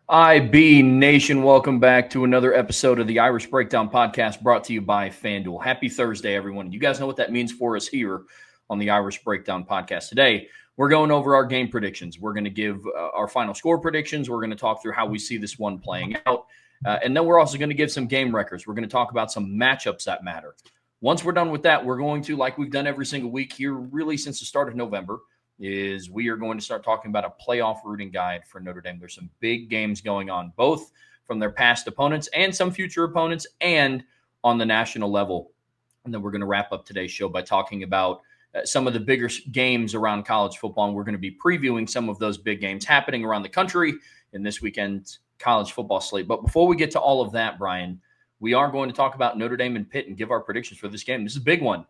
IB Nation, welcome back to another episode of the Irish Breakdown Podcast brought to you by FanDuel. Happy Thursday, everyone. You guys know what that means for us here on the Irish Breakdown Podcast. Today, we're going over our game predictions. We're going to give our final score predictions. We're going to talk through how we see this one playing out. And then we're also going to give some game records. We're going to talk about some matchups that matter. Once we're done with that, we're going to, like we've done every single week here, really since the start of November, is we are going to start talking about a playoff rooting guide for Notre Dame. There's some big games going on, both from their past opponents and some future opponents and on the national level. And then we're going to wrap up today's show by talking about some of the bigger games around college football. And we're going to be previewing some of those big games happening around the country in this weekend's college football slate. But before we get to all of that, Brian, we are going to talk about Notre Dame and Pitt and give our predictions for this game. This is a big one.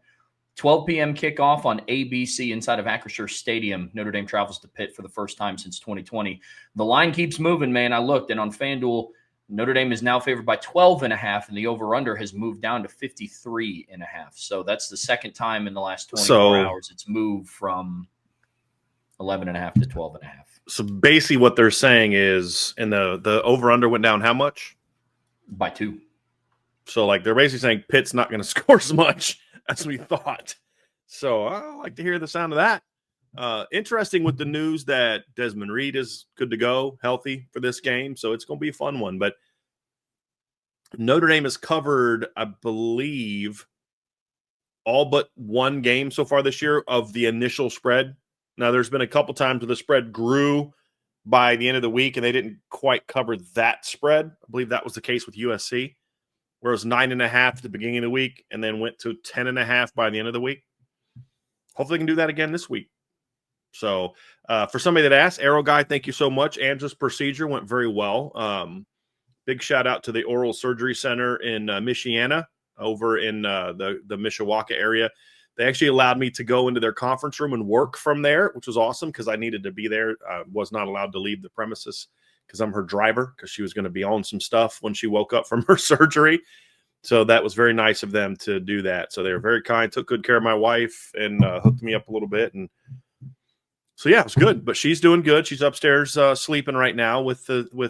12 p.m. kickoff on ABC inside of Acrisure Stadium. Notre Dame travels to Pitt for the first time since 2020. The line keeps moving, man. I looked, and on FanDuel, Notre Dame is now favored by 12.5, and the over-under has moved down to 53.5. So that's the second time in the last 24 hours it's moved from 11.5 to 12.5. So basically what they're saying is, and the over-under went down how much? By 2. So, like, they're basically saying Pitt's not going to score as much as we thought. So I like to hear the sound of that. Interesting with the news that Desmond Reed is good to go, healthy for this game. So it's going to be a fun one. But Notre Dame has covered, I believe, all but one game so far this year of the initial spread. Now, there's been a couple times where the spread grew by the end of the week, and they didn't quite cover that spread. I believe that was the case with USC. Where it was 9.5 at the beginning of the week and then went to 10.5 by the end of the week. Hopefully they can do that again this week. So for somebody that asked, Arrow Guy, thank you so much. Angela's procedure went very well. Big shout out to the Oral Surgery Center in Michiana over in the Mishawaka area. They actually allowed me to go into their conference room and work from there, which was awesome because I needed to be there. I was not allowed to leave the premises because I'm her driver, because she was going to be on some stuff when she woke up from her surgery. So that was very nice of them to do that. So they were very kind, took good care of my wife, and hooked me up a little bit. And so, yeah, it was good. But she's doing good. She's upstairs sleeping right now with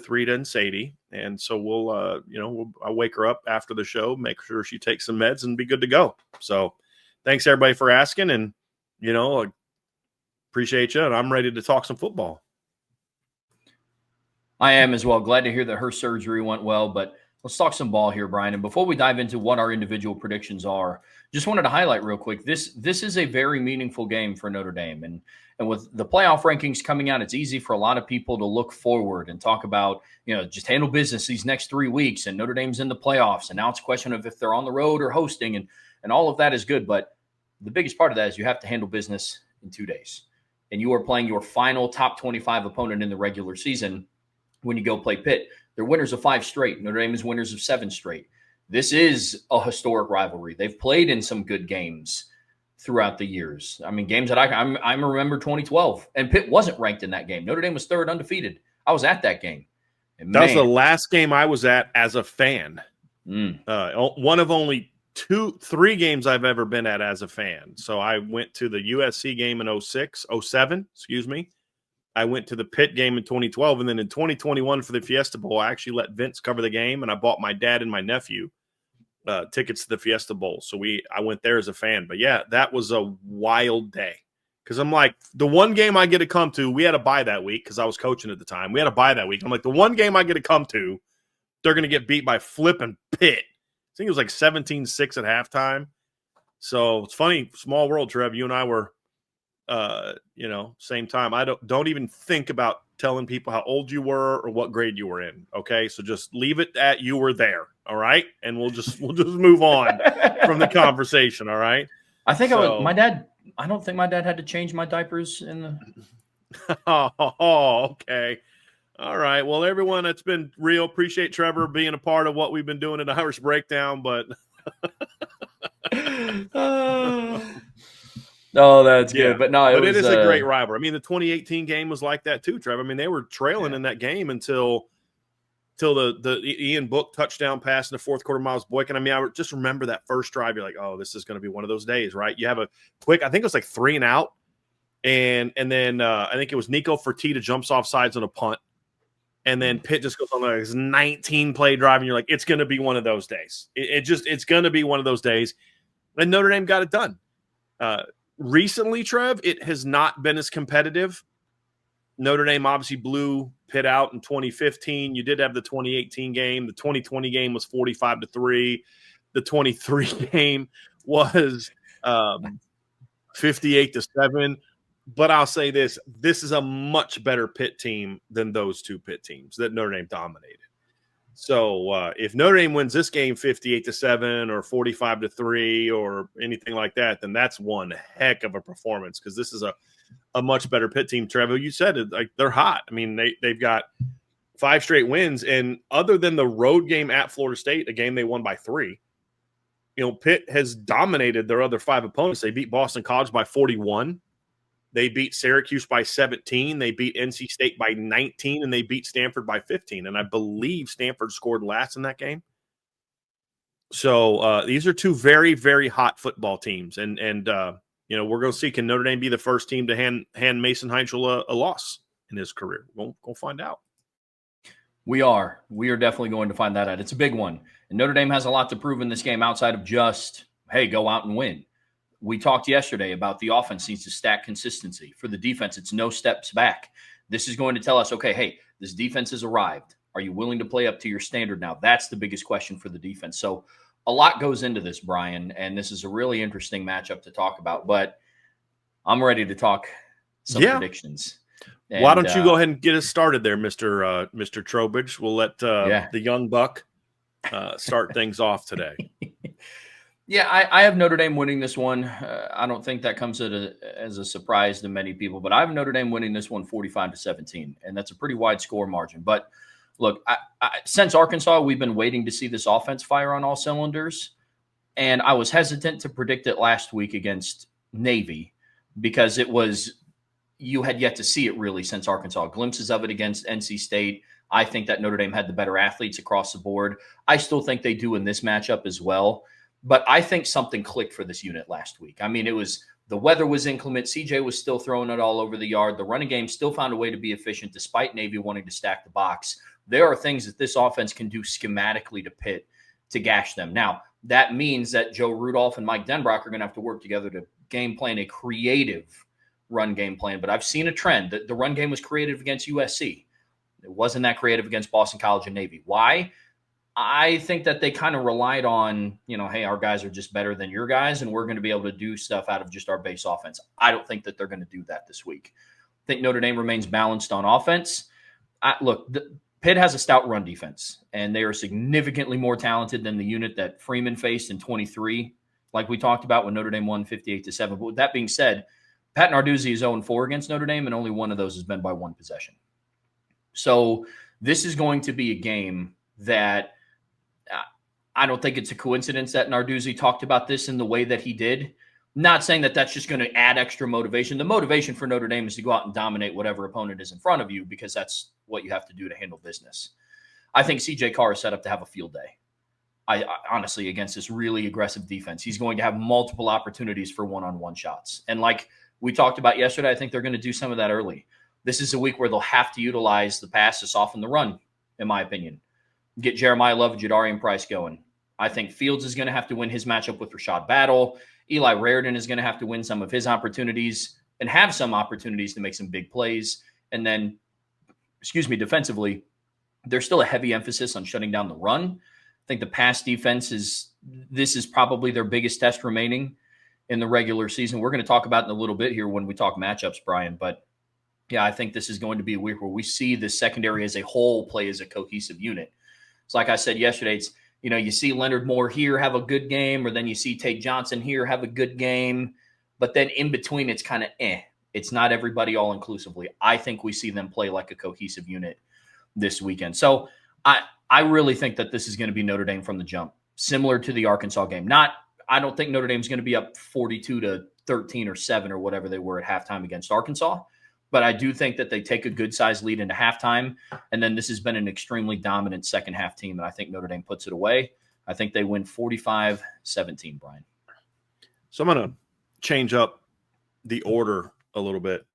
Rita and Sadie. And so I'll wake her up after the show, make sure she takes some meds, and be good to go. So thanks, everybody, for asking. And, I appreciate you. And I'm ready to talk some football. I am as well. Glad to hear that her surgery went well, but let's talk some ball here, Brian. And before we dive into what our individual predictions are, just wanted to highlight real quick, this is a very meaningful game for Notre Dame. And with the playoff rankings coming out, it's easy for a lot of people to look forward and talk about, just handle business these next 3 weeks, and Notre Dame's in the playoffs. And now it's a question of if they're on the road or hosting, and all of that is good. But the biggest part of that is you have to handle business in 2 days. And you are playing your final top 25 opponent in the regular season. When you go play Pitt, they're winners of 5 straight. Notre Dame is winners of 7 straight. This is a historic rivalry. They've played in some good games throughout the years. I mean, games that I remember 2012, and Pitt wasn't ranked in that game. Notre Dame was third undefeated. I was at that game. And that was the last game I was at as a fan. One of only 3 games I've ever been at as a fan. So I went to the USC game in 07, I went to the Pitt game in 2012, and then in 2021 for the Fiesta Bowl, I actually let Vince cover the game, and I bought my dad and my nephew tickets to the Fiesta Bowl. So I went there as a fan. But, yeah, that was a wild day because I'm like, the one game I get to come to, we had a bye that week because I was coaching at the time. We had a bye that week. I'm like, the one game I get to come to, they're going to get beat by flipping Pitt. I think it was like 17-6 at halftime. So it's funny, small world, Trev. You and I were same time. I don't even think about telling people how old you were or what grade you were in. Okay. So just leave it at you were there. All right. And we'll just move on from the conversation. All right. I think I don't think my dad had to change my diapers in the. Oh, okay. All right. Well, everyone, it's been real. Appreciate Trevor being a part of what we've been doing in the Irish Breakdown, but Oh, that's good. Yeah. But no, it is a great rivalry. I mean, the 2018 game was like that too, Trevor. I mean, they were trailing in that game until the Ian Book touchdown pass in the fourth quarter, Miles Boykin. I mean, I just remember that first drive. You're like, oh, this is going to be one of those days, right? You have a quick, I think it was like 3 and out. And then I think it was Nico Fertitta jumps off sides on a punt. And then Pitt just goes on like this 19-play drive, and you're like, it's going to be one of those days. It's going to be one of those days. And Notre Dame got it done. Recently, Trev, it has not been as competitive. Notre Dame obviously blew Pitt out in 2015. You did have the 2018 game. The 2020 game was 45-3. The 23 game was 58-7. But I'll say this is a much better Pitt team than those two Pitt teams that Notre Dame dominated. So if Notre Dame wins this game 58-7 or 45-3 or anything like that, then that's one heck of a performance, because this is a much better Pitt team. Trevor, you said it, like, they're hot. I mean, they've got 5 straight wins, and other than the road game at Florida State, a game they won by 3, Pitt has dominated their other 5 opponents. They beat Boston College by 41. They beat Syracuse by 17. They beat NC State by 19, and they beat Stanford by 15. And I believe Stanford scored last in that game. So these are 2 very, very hot football teams. And we're going to see, can Notre Dame be the first team to hand Mason Heinzel a loss in his career? We'll find out. We are definitely going to find that out. It's a big one. And Notre Dame has a lot to prove in this game outside of just, hey, go out and win. We talked yesterday about the offense needs to stack consistency. For the defense, it's no steps back. This is going to tell us, okay, hey, this defense has arrived. Are you willing to play up to your standard now? That's the biggest question for the defense. So a lot goes into this, Brian, and this is a really interesting matchup to talk about. But I'm ready to talk some predictions. And, why don't you go ahead and get us started there, Mr. Trowbridge? We'll let the young buck start things off today. Yeah, I have Notre Dame winning this one. I don't think that comes as a surprise to many people, but I have Notre Dame winning this one 45-17, and that's a pretty wide score margin. But look, since Arkansas, we've been waiting to see this offense fire on all cylinders, and I was hesitant to predict it last week against Navy because you had yet to see it really since Arkansas. Glimpses of it against NC State. I think that Notre Dame had the better athletes across the board. I still think they do in this matchup as well. But I think something clicked for this unit last week. I mean, the weather was inclement. CJ was still throwing it all over the yard. The running game still found a way to be efficient despite Navy wanting to stack the box. There are things that this offense can do schematically to Pitt to gash them. Now, that means that Joe Rudolph and Mike Denbrock are going to have to work together to game plan a creative run game plan. But I've seen a trend that the run game was creative against USC. It wasn't that creative against Boston College and Navy. Why? I think that they kind of relied on, hey, our guys are just better than your guys, and we're going to be able to do stuff out of just our base offense. I don't think that they're going to do that this week. I think Notre Dame remains balanced on offense. Pitt has a stout run defense, and they are significantly more talented than the unit that Freeman faced in 23, like we talked about when Notre Dame won 58-7. But with that being said, Pat Narduzzi is 0-4 against Notre Dame, and only one of those has been by 1 possession. So this is going to be a game that I don't think it's a coincidence that Narduzzi talked about this in the way that he did. Not saying that that's just going to add extra motivation. The motivation for Notre Dame is to go out and dominate whatever opponent is in front of you, because that's what you have to do to handle business. I think CJ Carr is set up to have a field day. I honestly, against this really aggressive defense, he's going to have multiple opportunities for one-on-one shots. And like we talked about yesterday, I think they're going to do some of that early. This is a week where they'll have to utilize the pass to soften the run, in my opinion. Get Jeremiah Love and Jadarian Price going. I think Fields is going to have to win his matchup with Rashad Battle. Eli Raridan is going to have to win some of his opportunities and have some opportunities to make some big plays. And then, defensively, there's still a heavy emphasis on shutting down the run. I think the pass defense this is probably their biggest test remaining in the regular season. We're going to talk about it in a little bit here when we talk matchups, Brian. But yeah, I think this is going to be a week where we see the secondary as a whole play as a cohesive unit. It's like I said yesterday, it's, you see Leonard Moore here have a good game, or then you see Tate Johnson here have a good game. But then in between, it's kind of It's not everybody all inclusively. I think we see them play like a cohesive unit this weekend. So I really think that this is going to be Notre Dame from the jump, similar to the Arkansas game. I don't think Notre Dame's going to be up 42-13 or 7 or whatever they were at halftime against Arkansas. But I do think that they take a good-sized lead into halftime, and then this has been an extremely dominant second-half team, and I think Notre Dame puts it away. I think they win 45-17, Brian. So I'm going to change up the order a little bit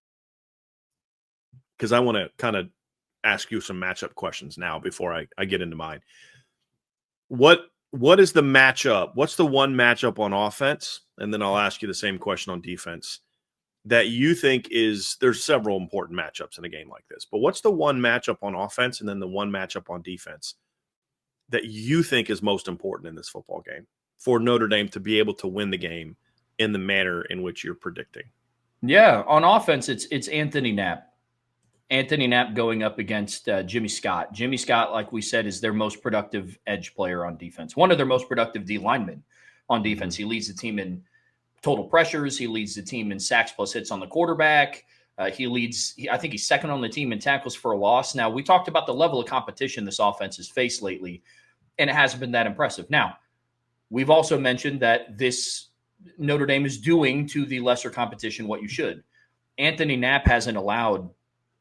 because I want to kind of ask you some matchup questions now before I get into mine. What is the matchup? What's the one matchup on offense? And then I'll ask you the same question on defense that you think there's several important matchups in a game like this, but what's the one matchup on offense and then the one matchup on defense that you think is most important in this football game for Notre Dame to be able to win the game in the manner in which you're predicting? Yeah, on offense, it's Anthony Knapp. Anthony Knapp going up against Jimmy Scott. Jimmy Scott, like we said, is their most productive edge player on defense. One of their most productive D linemen on defense. He leads the team in total pressures. He leads the team in sacks plus hits on the quarterback. I think he's second on the team in tackles for a loss. Now, we talked about the level of competition this offense has faced lately, and it hasn't been that impressive. Now, we've also mentioned that this Notre Dame is doing to the lesser competition what you should. Anthony Knapp hasn't allowed,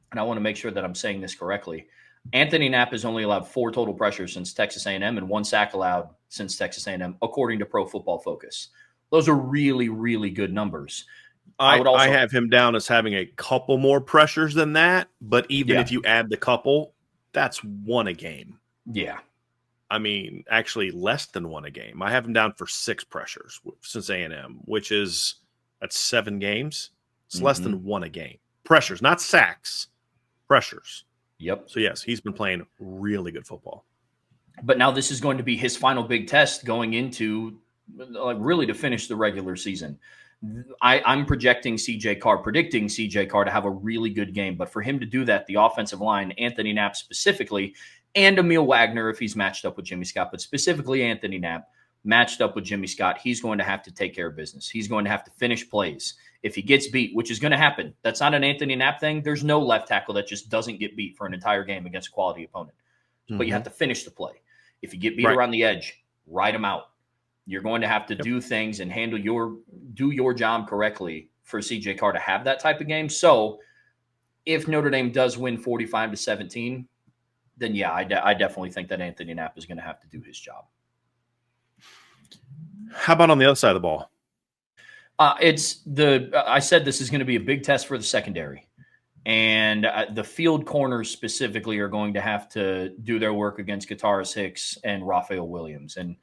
and I want to make sure that I'm saying this correctly, Anthony Knapp has only allowed 4 total pressures since Texas A&M and 1 sack allowed since Texas A&M, according to Pro Football Focus. Those are really, really good numbers. I have him down as having a couple more pressures than that, but even if you add the couple, that's 1 a game. Yeah. I mean, actually less than 1 a game. I have him down for 6 pressures since A&M, which is that's 7 games. It's less than 1 a game. Pressures, not sacks. Pressures. Yep. So, yes, he's been playing really good football. But now this is going to be his final big test going into really to finish the regular season. I'm predicting CJ Carr to have a really good game. But for him to do that, the offensive line, Anthony Knapp specifically, and Emil Wagner if he's matched up with Jimmy Scott, but specifically Anthony Knapp matched up with Jimmy Scott, he's going to have to take care of business. He's going to have to finish plays. If he gets beat, which is going to happen, that's not an Anthony Knapp thing. There's no left tackle that just doesn't get beat for an entire game against a quality opponent. But you have to finish the play. If you get beat around the edge, ride him out. You're going to have to do things and do your job correctly for CJ Carr to have that type of game. So if Notre Dame does win 45-17, then yeah, I definitely think that Anthony Knapp is going to have to do his job. How about on the other side of the ball? I said this is going to be a big test for the secondary. And the field corners specifically are going to have to do their work against Kataris Hicks and Raphael Williams. And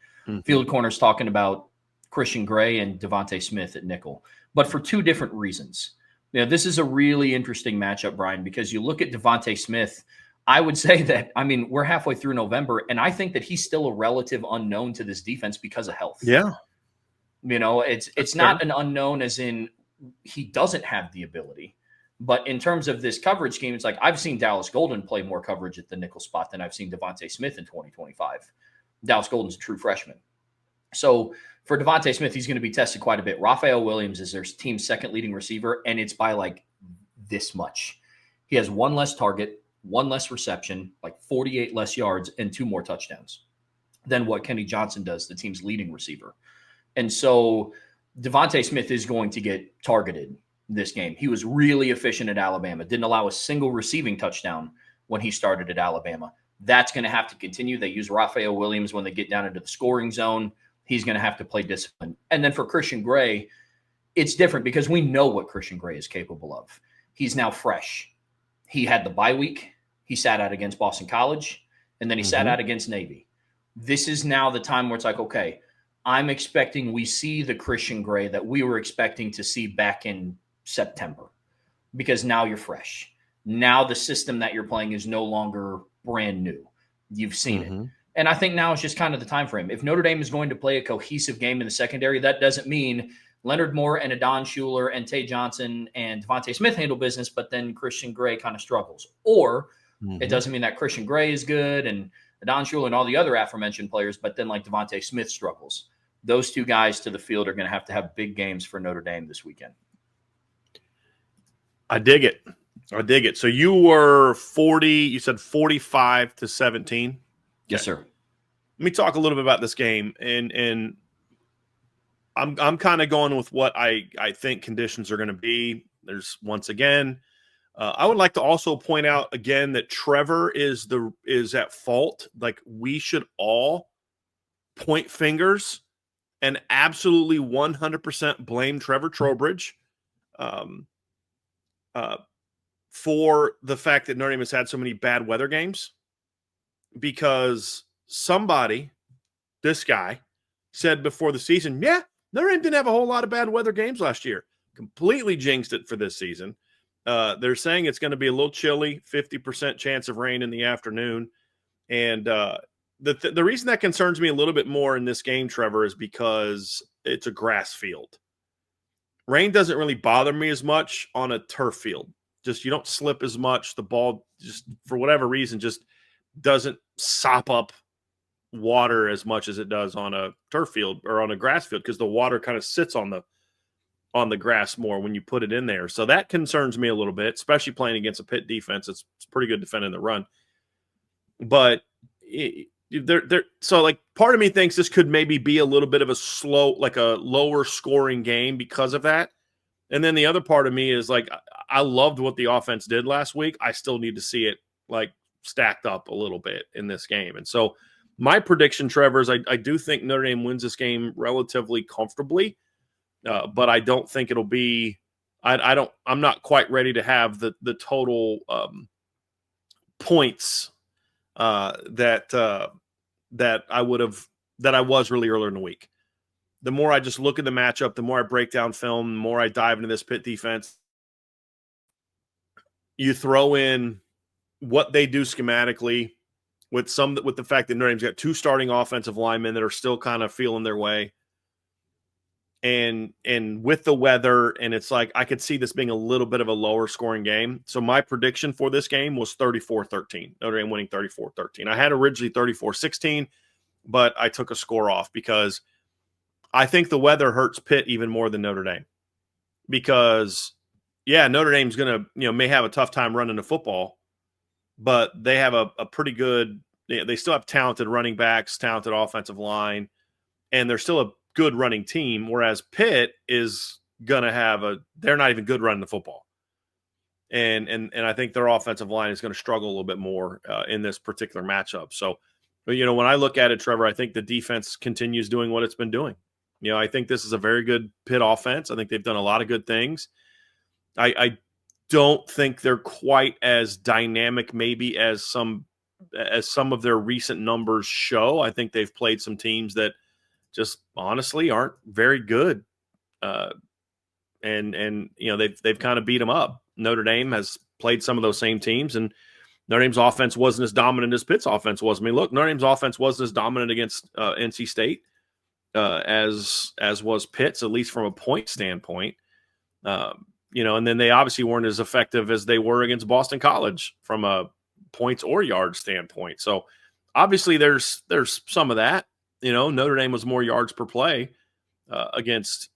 field corners talking about Christian Gray and Devontae Smith at nickel, but for 2 different reasons. This is a really interesting matchup, Brian, because you look at Devontae Smith. I would say that, we're halfway through November, and I think that he's still a relative unknown to this defense because of health. Yeah. It's not an unknown as in he doesn't have the ability. But in terms of this coverage scheme, it's like I've seen Dallas Golden play more coverage at the nickel spot than I've seen Devontae Smith in 2025. Dallas Golden's a true freshman. So for Devontae Smith, he's going to be tested quite a bit. Raphael Williams is their team's second leading receiver, and it's by like this much. He has 1 less target, 1 less reception, like 48 less yards, and 2 more touchdowns than what Kenny Johnson does, the team's leading receiver. And so Devontae Smith is going to get targeted this game. He was really efficient at Alabama, didn't allow a single receiving touchdown when he started at Alabama. That's going to have to continue. They use Raphael Williams when they get down into the scoring zone. He's going to have to play discipline. And then for Christian Gray, it's different because we know what Christian Gray is capable of. He's now fresh. He had the bye week. He sat out against Boston College, and then he sat out against Navy. This is now the time where it's like, okay, I'm expecting we see the Christian Gray that we were expecting to see back in September, because now you're fresh. Now the system that you're playing is no longer brand new. You've seen it. And I think now is just kind of the time for him. If Notre Dame is going to play a cohesive game in the secondary, that doesn't mean Leonard Moore and Adon Schuler and Tay Johnson and Devontae Smith handle business, but then Christian Gray kind of struggles. Or it doesn't mean that Christian Gray is good and Adon Schuler and all the other aforementioned players, but then like Devontae Smith struggles. Those 2 guys to the field are going to have big games for Notre Dame this weekend. I dig it. So you were 40, you said 45-17. Yes, sir. Let me talk a little bit about this game. And I'm kind of going with what I think conditions are going to be. There's once again, I would like to also point out again that Trevor is at fault. Like we should all point fingers and absolutely 100% blame Trevor Trowbridge. for the fact that Notre Dame has had so many bad weather games, because somebody, this guy, said before the season, yeah, Notre Dame didn't have a whole lot of bad weather games last year. Completely jinxed it for this season. They're saying it's going to be a little chilly, 50% chance of rain in the afternoon. And the reason that concerns me a little bit more in this game, Trevor, is because it's a grass field. Rain doesn't really bother me as much on a turf field. Just you don't slip as much. The ball just, for whatever reason, just doesn't sop up water as much as it does on a turf field or on a grass field, because the water kind of sits on the grass more when you put it in there. So that concerns me a little bit, especially playing against a Pitt defense. It's pretty good defending the run. But so like part of me thinks this could maybe be a little bit of a slow, like a lower scoring game because of that. And then the other part of me is like, I loved what the offense did last week. I still need to see it like stacked up a little bit in this game. And so my prediction, Trevor, is I do think Notre Dame wins this game relatively comfortably, but I don't think it'll be. I'm not quite ready to have the total points that I was really earlier in the week. The more I just look at the matchup, the more I break down film, the more I dive into this Pitt defense. You throw in what they do schematically with the fact that Notre Dame's got two starting offensive linemen that are still kind of feeling their way. And with the weather, and it's like I could see this being a little bit of a lower scoring game. So my prediction for this game was 34-13. Notre Dame winning 34-13. I had originally 34-16, but I took a score off because I think the weather hurts Pitt even more than Notre Dame. Because, yeah, Notre Dame's going to, may have a tough time running the football, but they have a pretty good – they still have talented running backs, talented offensive line, and they're still a good running team, whereas Pitt is going to have they're not even good running the football. And I think their offensive line is going to struggle a little bit more in this particular matchup. So, when I look at it, Trevor, I think the defense continues doing what it's been doing. I think this is a very good Pitt offense. I think they've done a lot of good things. I don't think they're quite as dynamic maybe as some of their recent numbers show. I think they've played some teams that just honestly aren't very good. And they've kind of beat them up. Notre Dame has played some of those same teams, and Notre Dame's offense wasn't as dominant as Pitt's offense was. I mean, look, Notre Dame's offense wasn't as dominant against NC State as was Pitt's, at least from a point standpoint. And then they obviously weren't as effective as they were against Boston College from a points or yards standpoint. So obviously there's some of that. Notre Dame was more yards per play against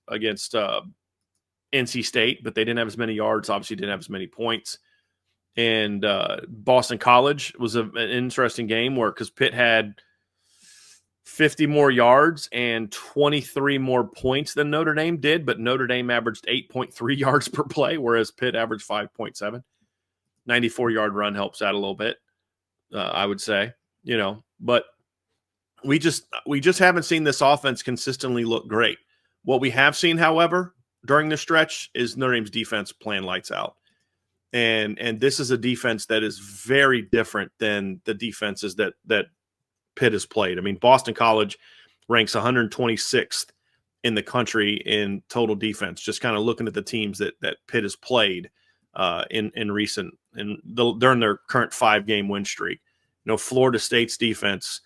NC State, but they didn't have as many yards, obviously didn't have as many points. And Boston College was an interesting game because Pitt had 50 more yards and 23 more points than Notre Dame did, but Notre Dame averaged 8.3 yards per play, whereas Pitt averaged 5.7. 94-yard run helps out a little bit, I would say, but we just haven't seen this offense consistently look great. What we have seen, however, during the stretch is Notre Dame's defense playing lights out. And this is a defense that is very different than the defenses that Pitt has played. I mean, Boston College ranks 126th in the country in total defense, just kind of looking at the teams that Pitt has played during their current 5-game win streak. Florida State's defense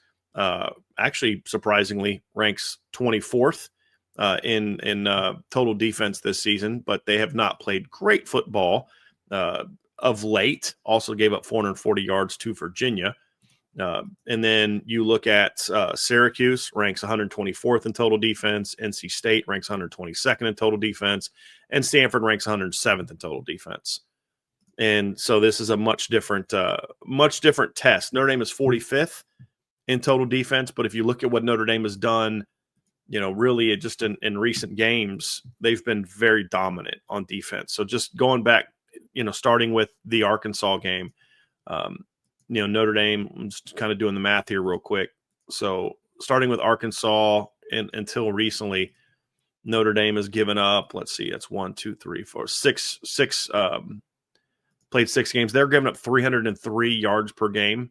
actually surprisingly ranks 24th in total defense this season, but they have not played great football of late. Also gave up 440 yards to Virginia. And then you look at Syracuse ranks 124th in total defense. NC State ranks 122nd in total defense. And Stanford ranks 107th in total defense. And so this is a much different test. Notre Dame is 45th in total defense, but if you look at what Notre Dame has done, really just in recent games, they've been very dominant on defense. So just going back, starting with the Arkansas game, Notre Dame, I'm just kind of doing the math here real quick. So starting with Arkansas until recently, Notre Dame has given up, let's see, it's 1, 2, 3, 4, 6 played 6 games. They're giving up 303 yards per game,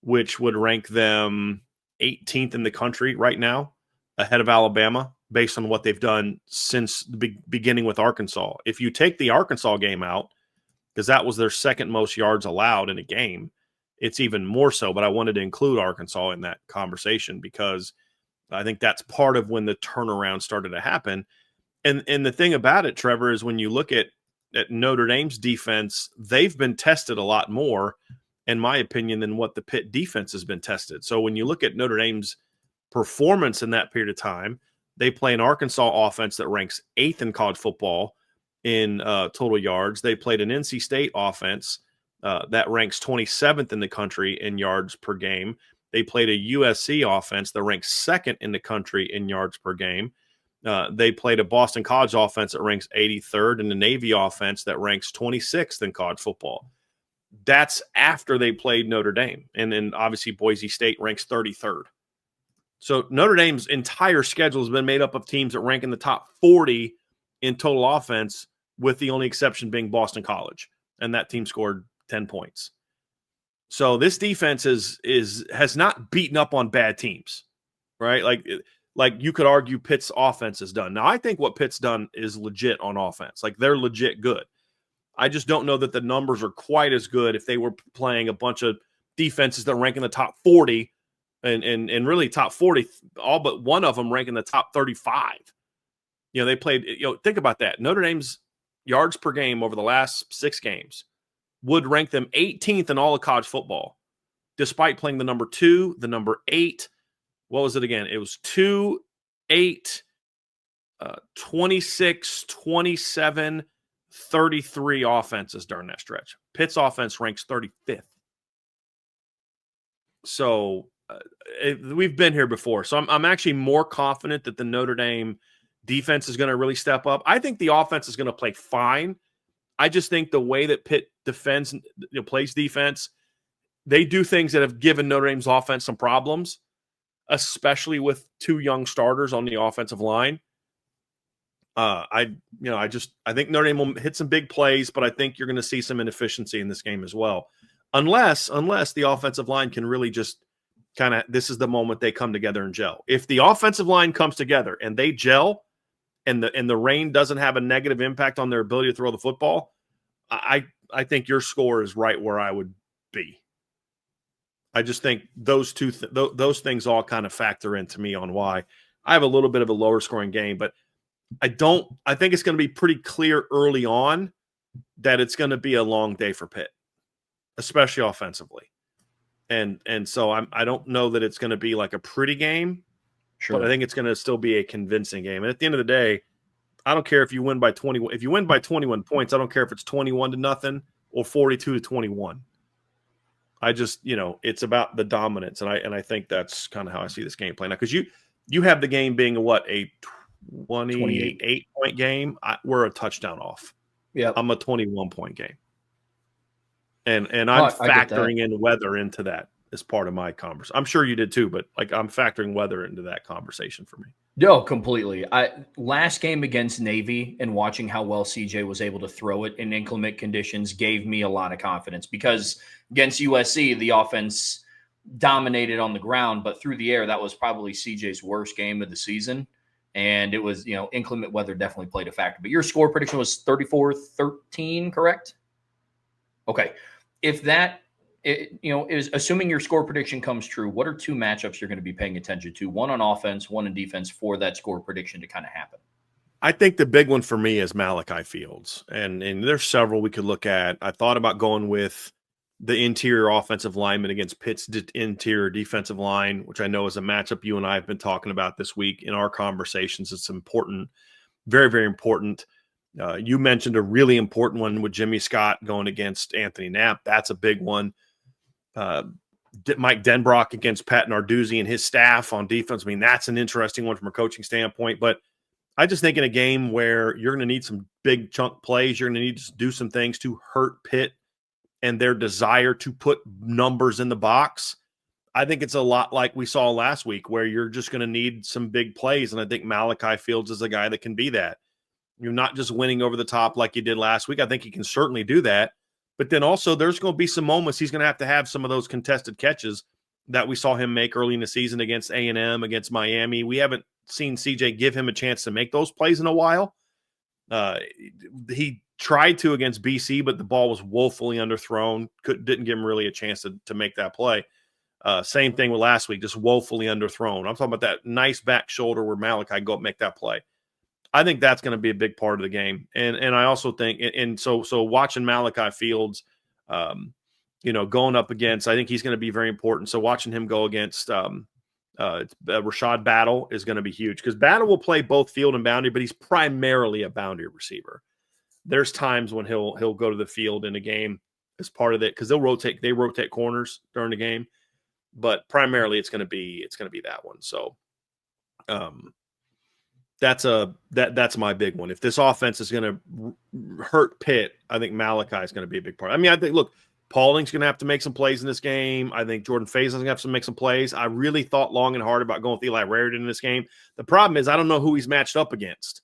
which would rank them 18th in the country right now, ahead of Alabama, based on what they've done since the beginning with Arkansas. If you take the Arkansas game out, because that was their second most yards allowed in a game, it's even more so. But I wanted to include Arkansas in that conversation because I think that's part of when the turnaround started to happen. And the thing about it, Trevor, is when you look at Notre Dame's defense, they've been tested a lot more, in my opinion, than what the Pitt defense has been tested. So when you look at Notre Dame's performance in that period of time, they play an Arkansas offense that ranks 8th in college football in total yards. They played an NC State offense that ranks 27th in the country in yards per game. They played a USC offense that ranks 2nd in the country in yards per game. They played a Boston College offense that ranks 83rd and the Navy offense that ranks 26th in college football. That's after they played Notre Dame. And then obviously Boise State ranks 33rd. So Notre Dame's entire schedule has been made up of teams that rank in the top 40 in total offense, with the only exception being Boston College. And that team scored 10 points. So this defense has not beaten up on bad teams, right? Like you could argue Pitt's offense is done. Now, I think what Pitt's done is legit on offense. Like, they're legit good. I just don't know that the numbers are quite as good if they were playing a bunch of defenses that rank in the top 40 and really top 40, all but one of them rank in the top 35. They played, think about that. Notre Dame's yards per game over the last 6 games would rank them 18th in all of college football, despite playing the number 2, the number 8. What was it again? It was 2, 8, 26, 27, 33 offenses during that stretch. Pitt's offense ranks 35th. So we've been here before. So I'm actually more confident that the Notre Dame defense is going to really step up. I think the offense is going to play fine. I just think the way that Pitt defends, plays defense, they do things that have given Notre Dame's offense some problems, especially with 2 young starters on the offensive line. I think Notre Dame will hit some big plays, but I think you're going to see some inefficiency in this game as well, unless the offensive line can really just this is the moment they come together and gel. If the offensive line comes together and they gel, and the rain doesn't have a negative impact on their ability to throw the football, I think your score is right where I would be. I just think those those things all kind of factor into me on why I have a little bit of a lower scoring game, but I think it's going to be pretty clear early on that it's going to be a long day for Pitt, especially offensively. And so I don't know that it's going to be like a pretty game. Sure. But I think it's going to still be a convincing game. And at the end of the day, I don't care if you win by 21. If you win by 21 points, I don't care if it's 21-0 or 42-21. I just, it's about the dominance, and I think that's kind of how I see this game playing. Now, because you have the game being a 28 point game. We're a touchdown off. Yeah, I'm a 21 point game, and I'm factoring in weather into that as part of my conversation. I'm sure you did too, but I'm factoring weather into that conversation for me. No, completely. Last game against Navy and watching how well CJ was able to throw it in inclement conditions gave me a lot of confidence, because against USC, the offense dominated on the ground, but through the air, that was probably CJ's worst game of the season. And it was, inclement weather definitely played a factor. But your score prediction was 34-13, correct? Okay. If that, is assuming your score prediction comes true, what are 2 matchups you're going to be paying attention to? One on offense, one on defense, for that score prediction to kind of happen? I think the big one for me is Malachi Fields. And there's several we could look at. I thought about going with the interior offensive lineman against Pitt's interior defensive line, which I know is a matchup you and I have been talking about this week in our conversations. It's important, very, very important. You mentioned a really important one with Jimmy Scott going against Anthony Knapp. That's a big one. Mike Denbrock against Pat Narduzzi and his staff on defense. I mean, that's an interesting one from a coaching standpoint. But I just think in a game where you're going to need some big chunk plays, you're going to need to do some things to hurt Pitt and their desire to put numbers in the box. I think it's a lot like we saw last week, where you're just going to need some big plays. And I think Malachi Fields is a guy that can be that. You're not just winning over the top like you did last week. I think he can certainly do that, But then also there's going to be some moments he's going to have some of those contested catches that we saw him make early in the season against A&M, against Miami. We haven't seen CJ give him a chance to make those plays in a while. He tried to against BC, but the ball was woefully underthrown. Didn't give him really a chance to make that play. Same thing with last week, just woefully underthrown. I'm talking about that nice back shoulder where Malachi go up make that play. I think that's going to be a big part of the game. And I also think, and so watching Malachi Fields, going up against, I think he's going to be very important. So watching him go against Rashad Battle is going to be huge because Battle will play both field and boundary, but he's primarily a boundary receiver. There's times when he'll go to the field in a game as part of it because they rotate corners during the game, but primarily it's going to be that one. So that's my big one. If this offense is going to hurt Pitt, I think Malachi is going to be a big part. I mean, I think Pauling's going to have to make some plays in this game. I think Jordan Faison's going to have to make some plays. I really thought long and hard about going with Eli Raritan in this game. The problem is I don't know who he's matched up against.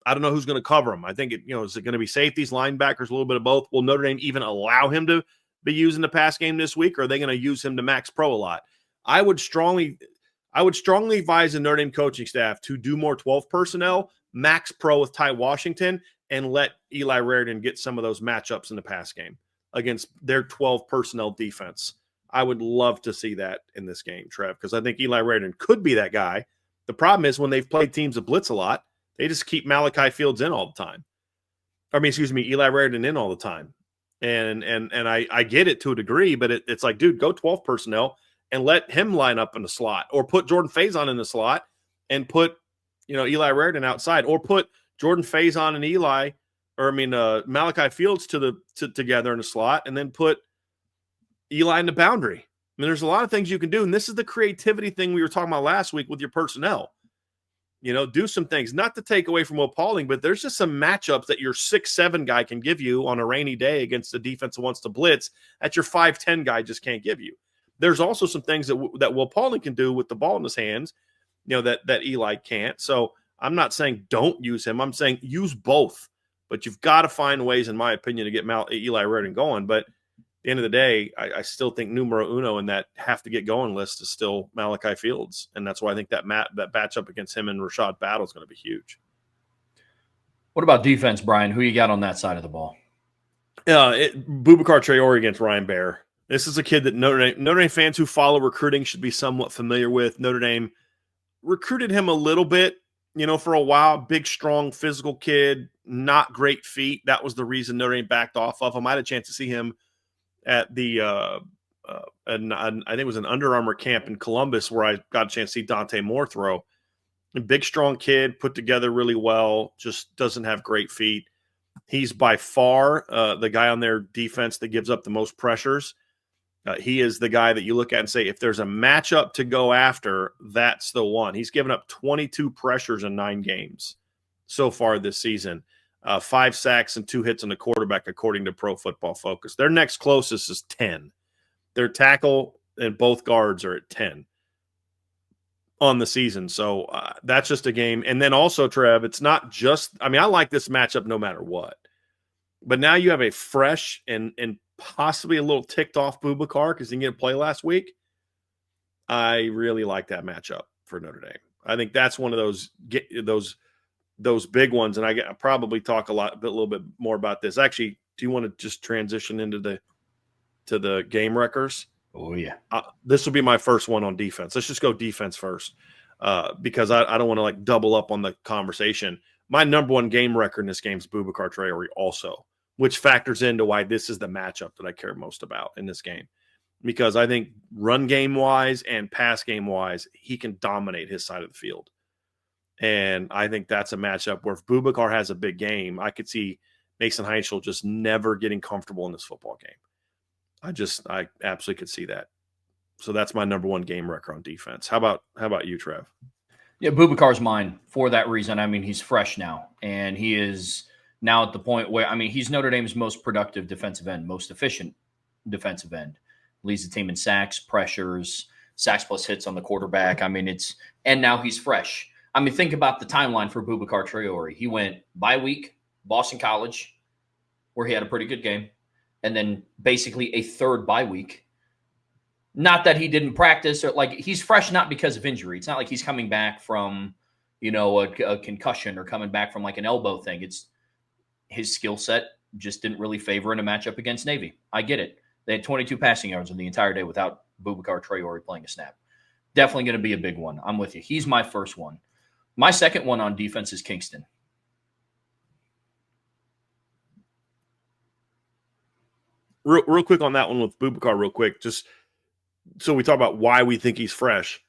I don't know who's going to cover him. I think is it going to be safeties, linebackers, a little bit of both? Will Notre Dame even allow him to be used in the pass game this week, or are they going to use him to max pro a lot? I would strongly advise the Notre Dame coaching staff to do more 12 personnel, max pro with Ty Washington, and let Eli Raritan get some of those matchups in the pass game against their 12 personnel defense. I would love to see that in this game, Trev, because I think Eli Raritan could be that guy. The problem is when they've played teams that blitz a lot, they just keep Malachi Fields in all the time. Eli Raritan in all the time. And I get it to a degree, but it's like, dude, go 12 personnel and let him line up in the slot, or put Jordan Faison in the slot and put, Eli Raritan outside, or put Jordan Faison and Malachi Fields together in the slot, and then put Eli in the boundary. I mean, there's a lot of things you can do, and this is the creativity thing we were talking about last week with your personnel. Do some things, not to take away from Will Pauling, but there's just some matchups that your 6'7" guy can give you on a rainy day against the defense that wants to blitz that your 5'10" guy just can't give you. There's also some things that Will Pauling can do with the ball in his hands, that Eli can't. So I'm not saying don't use him. I'm saying use both. But you've got to find ways, in my opinion, to get Eli Raritan going. But at the end of the day, I still think numero uno in that have to get going list is still Malachi Fields. And that's why I think that matchup against him and Rashad Battle is going to be huge. What about defense, Brian? Who you got on that side of the ball? Boubacar Traore against Ryan Baer. This is a kid that Notre Dame fans who follow recruiting should be somewhat familiar with. Notre Dame recruited him a little bit, for a while. Big, strong, physical kid, not great feet. That was the reason Notre Dame backed off of him. I had a chance to see him at the I think it was an Under Armour camp in Columbus where I got a chance to see Dante Moore throw. A big, strong kid, put together really well, just doesn't have great feet. He's by far the guy on their defense that gives up the most pressures. He is the guy that you look at and say, if there's a matchup to go after, that's the one. He's given up 22 pressures in 9 games so far this season. 5 sacks and 2 hits on the quarterback, according to Pro Football Focus. Their next closest is 10. Their tackle and both guards are at 10 on the season. So that's just a game. And then also, Trev, it's not just – I like this matchup no matter what. But now you have a fresh and possibly a little ticked off Boubacar because he didn't get to play last week. I really like that matchup for Notre Dame. I think that's one of those big ones, and I probably talk a little bit more about this. Actually, do you want to just transition into the game wreckers? Oh yeah. This will be my first one on defense. Let's just go defense first, because I don't want to double up on the conversation. My number one game wrecker in this game is Boubacar Traore also, which factors into why this is the matchup that I care most about in this game. Because I think run game-wise and pass game-wise, he can dominate his side of the field. And I think that's a matchup where if Boubacar has a big game, I could see Mason Heischel just never getting comfortable in this football game. I absolutely could see that. So that's my number one game wrecker on defense. How about you, Trev? Yeah, Boubacar's mine for that reason. He's fresh now, and he is now at the point where, he's Notre Dame's most productive defensive end, most efficient defensive end. Leads the team in sacks, pressures, sacks plus hits on the quarterback. And now he's fresh. Think about the timeline for Boubacar Traore. He went bye week, Boston College, where he had a pretty good game. and then basically a third bye week. Not that he didn't practice, or like he's fresh, not because of injury. It's not like he's coming back from, a concussion or coming back from like an elbow thing. It's his skill set just didn't really favor in a matchup against Navy. I get it. They had 22 passing yards in the entire day without Boubacar Traore playing a snap. Definitely going to be a big one. I'm with you. He's my first one. My second one on defense is Kingston. Real quick on that one with Boubacar, real quick. Just so we talk about why we think he's fresh.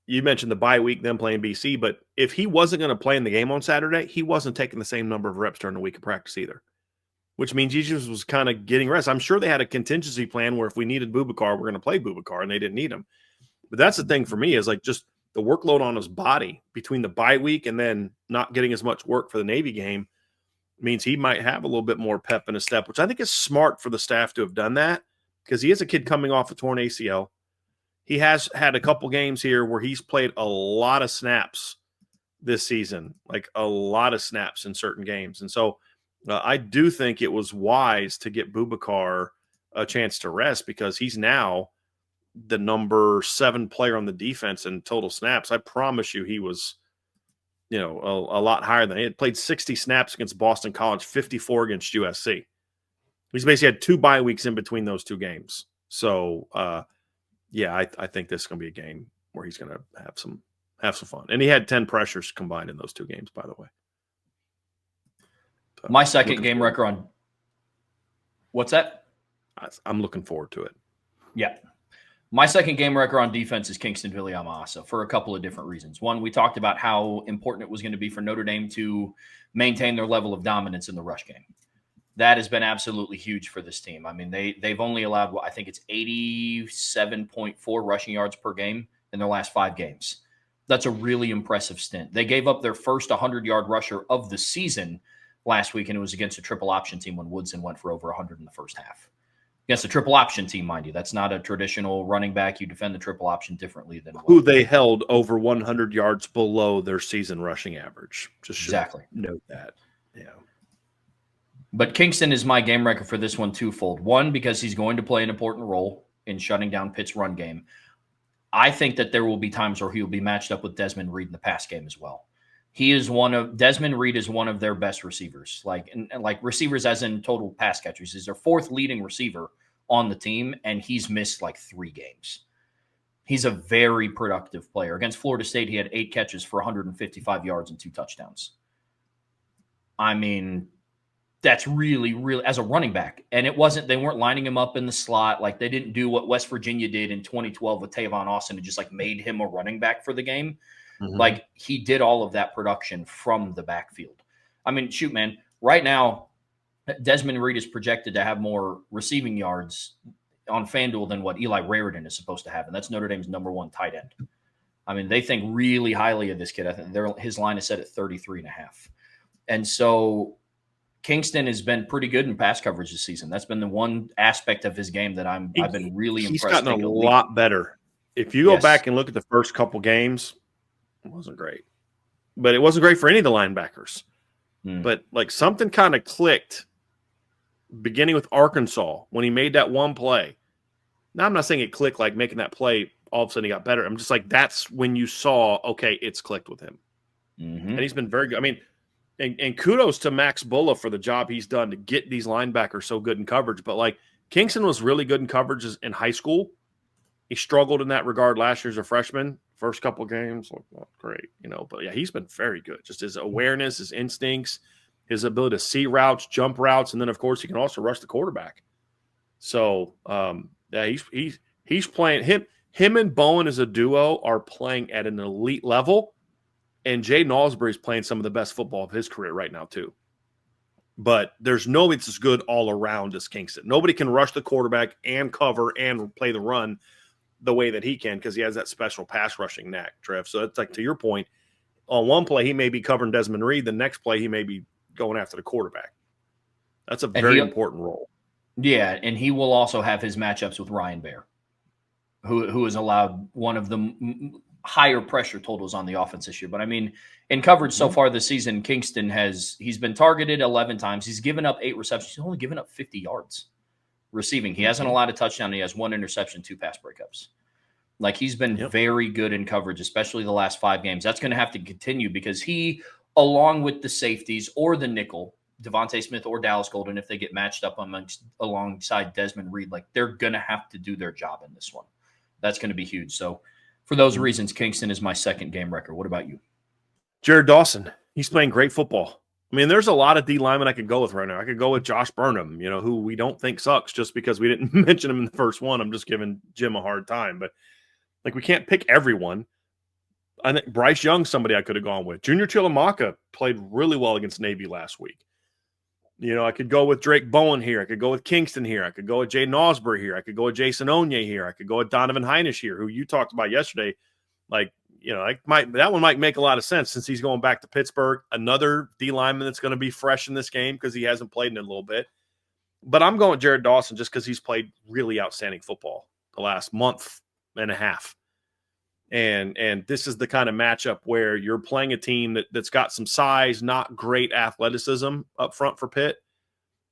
You mentioned the bye week, them playing BC, but if he wasn't going to play in the game on Saturday, he wasn't taking the same number of reps during the week of practice either, which means he just was kind of getting rest. I'm sure they had a contingency plan where if we needed Boubacar, we're going to play Boubacar, and they didn't need him. But that's the thing for me is like just the workload on his body between the bye week and then not getting as much work for the Navy game means he might have a little bit more pep in his step, which I think is smart for the staff to have done that because he is a kid coming off a torn ACL. He has had a couple games here where he's played a lot of snaps this season, like a lot of snaps in certain games. And so I do think it was wise to get Boubacar a chance to rest because he's now the number 7 player on the defense in total snaps. I promise you he was, a lot higher than he had played 60 snaps against Boston College, 54 against USC. He's basically had 2 bye weeks in between those 2 games. So, I think this is going to be a game where he's going to have some fun. And he had 10 pressures combined in those 2 games, by the way. So, my second game record on – what's that? I'm looking forward to it. Yeah. My second game record on defense is Kingston Viliamasa for a couple of different reasons. One, we talked about how important it was going to be for Notre Dame to maintain their level of dominance in the rush game. That has been absolutely huge for this team. I mean, they've only allowed, I think it's 87.4 rushing yards per game in their last 5 games. That's a really impressive stint. They gave up their first 100-yard rusher of the season last week, and it was against a triple option team when Woodson went for over 100 in the first half. Against a triple option team, mind you. That's not a traditional running back. You defend the triple option differently than who they held over 100 yards below their season rushing average. Just exactly note that. Yeah. But Kingston is my game record for this one twofold. One, because he's going to play an important role in shutting down Pitt's run game. I think that there will be times where he will be matched up with Desmond Reed in the pass game as well. Desmond Reed is one of their best receivers, like receivers as in total pass catchers. He's their 4th leading receiver on the team, and he's missed like 3 games. He's a very productive player. Against Florida State, he had 8 catches for 155 yards and 2 touchdowns. I mean, that's really, really, as a running back. And they weren't lining him up in the slot. Like they didn't do what West Virginia did in 2012 with Tavon Austin and just like made him a running back for the game. Mm-hmm. Like he did all of that production from the backfield. I mean, shoot, man, right now, Desmond Reed is projected to have more receiving yards on FanDuel than what Eli Raridan is supposed to have. And that's Notre Dame's number 1 tight end. I mean, they think really highly of this kid. I think his line is set at 33.5. And so Kingston has been pretty good in pass coverage this season. That's been the one aspect of his game that I've been really impressed. He's gotten a lot better. If you go back and look at the first couple games, it wasn't great. But it wasn't great for any of the linebackers. But like something kind of clicked beginning with Arkansas when he made that one play. Now, I'm not saying it clicked like making that play, all of a sudden he got better. I'm just like, that's when you saw, okay, it's clicked with him. Mm-hmm. And he's been very good. I mean, and kudos to Max Bulla for the job he's done to get these linebackers so good in coverage. But like Kingston was really good in coverage in high school. He struggled in that regard last year as a freshman. First couple of games, not great, But yeah, he's been very good. Just his awareness, his instincts, his ability to see routes, jump routes, and then of course he can also rush the quarterback. So yeah, he's playing him and Bowen as a duo are playing at an elite level. And Jaden Alsbury is playing some of the best football of his career right now, too. But there's nobody that's as good all around as Kingston. Nobody can rush the quarterback and cover and play the run the way that he can because he has that special pass rushing knack, Trev. So it's like, to your point, on one play he may be covering Desmond Reed. The next play he may be going after the quarterback. That's a very important role. Yeah, and he will also have his matchups with Ryan Baer, who has allowed one of the higher pressure totals on the offense this year. But I mean, in coverage so far this season, Kingston he's been targeted 11 times. He's given up 8 receptions. He's only given up 50 yards. receiving. He hasn't allowed a touchdown. He has 1 interception, 2 pass breakups. Like, he's been very good in coverage, especially the last 5 games. That's going to have to continue because he, along with the safeties or the nickel, Devontae Smith or Dallas Golden, if they get matched up alongside Desmond Reed, like, they're going to have to do their job in this one. That's going to be huge. So for those reasons, Kingston is my second game record. What about you? Jared Dawson. He's playing great football. I mean, there's a lot of D linemen I could go with right now. I could go with Josh Burnham, who we don't think sucks just because we didn't mention him in the first one. I'm just giving Jim a hard time. But, like, we can't pick everyone. I think Bryce Young's somebody I could have gone with. Junior Chilamaka played really well against Navy last week. I could go with Drake Bowen here. I could go with Kingston here. I could go with Jaden Osbury here. I could go with Jason Onye here. I could go with Donovan Heinisch here, who you talked about yesterday. Like, that one might make a lot of sense since he's going back to Pittsburgh. Another D lineman that's going to be fresh in this game because he hasn't played in it a little bit. But I'm going with Jared Dawson just because he's played really outstanding football the last month and a half. And this is the kind of matchup where you're playing a team that's got some size, not great athleticism up front for Pitt.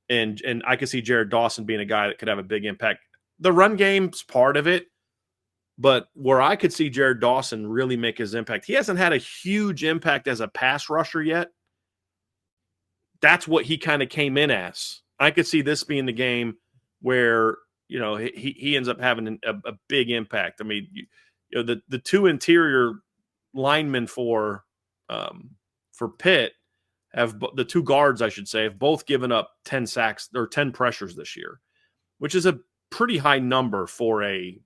And I could see Jared Dawson being a guy that could have a big impact. The run game's part of it, but where I could see Jared Dawson really make his impact, he hasn't had a huge impact as a pass rusher yet. That's what he kind of came in as. I could see this being the game where, he ends up having a big impact. I mean, the 2 interior linemen for Pitt have the 2 guards, I should say, have both given up 10 sacks or 10 pressures this year, which is a pretty high number for a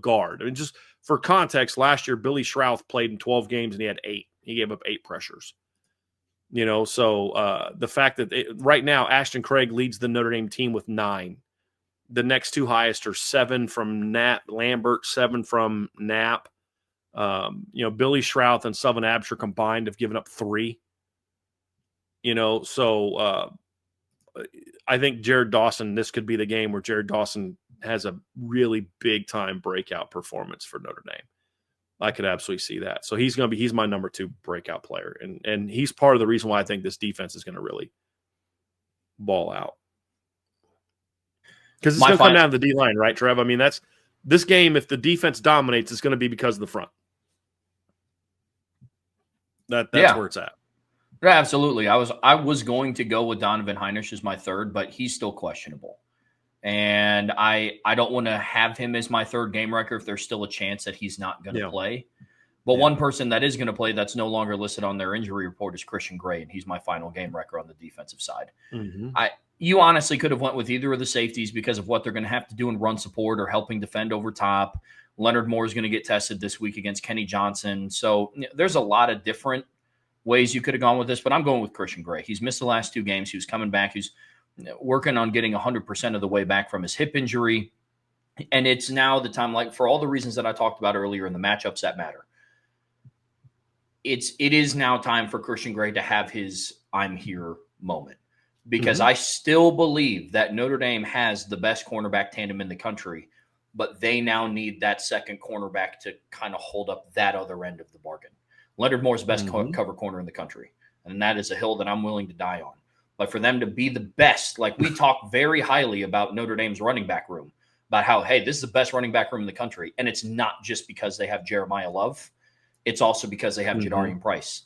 guard. I mean, just for context, last year Billy Schrouth played in 12 games and he had 8. He gave up 8 pressures. So the fact that right now Ashton Craig leads the Notre Dame team with 9. The next 2 highest are 7 from Nat Lambert, 7 from Knapp. Billy Schrouth and Sullivan Absher combined have given up 3. So I think Jared Dawson, this could be the game where Jared Dawson has a really big time breakout performance for Notre Dame. I could absolutely see that. So he's my number 2 breakout player. And he's part of the reason why I think this defense is going to really ball out. Because it's going to come down to the D-line, right, Trev? I mean, that's this game, if the defense dominates, it's going to be because of the front. That's where it's at. Yeah, absolutely. I was going to go with Donovan Heinisch as my third, but he's still questionable. And I don't want to have him as my third game record if there's still a chance that he's not going to play. But one person that is going to play that's no longer listed on their injury report is Christian Gray, and he's my final game record on the defensive side. Mm-hmm. You honestly could have went with either of the safeties because of what they're going to have to do in run support or helping defend over top. Leonard Moore is going to get tested this week against Kenny Johnson. So there's a lot of different ways you could have gone with this, but I'm going with Christian Gray. He's missed the last 2 games. He was coming back. He's working on getting 100% of the way back from his hip injury. And it's now the time, like for all the reasons that I talked about earlier in the matchups that matter. It is now time for Christian Gray to have his I'm here moment. Because I still believe that Notre Dame has the best cornerback tandem in the country, but they now need that second cornerback to kind of hold up that other end of the bargain. Leonard Moore's the best cover corner in the country, and that is a hill that I'm willing to die on. But for them to be the best, like we talk very highly about Notre Dame's running back room, about how, hey, this is the best running back room in the country, and it's not just because they have Jeremiah Love. It's also because they have Jadarian Price.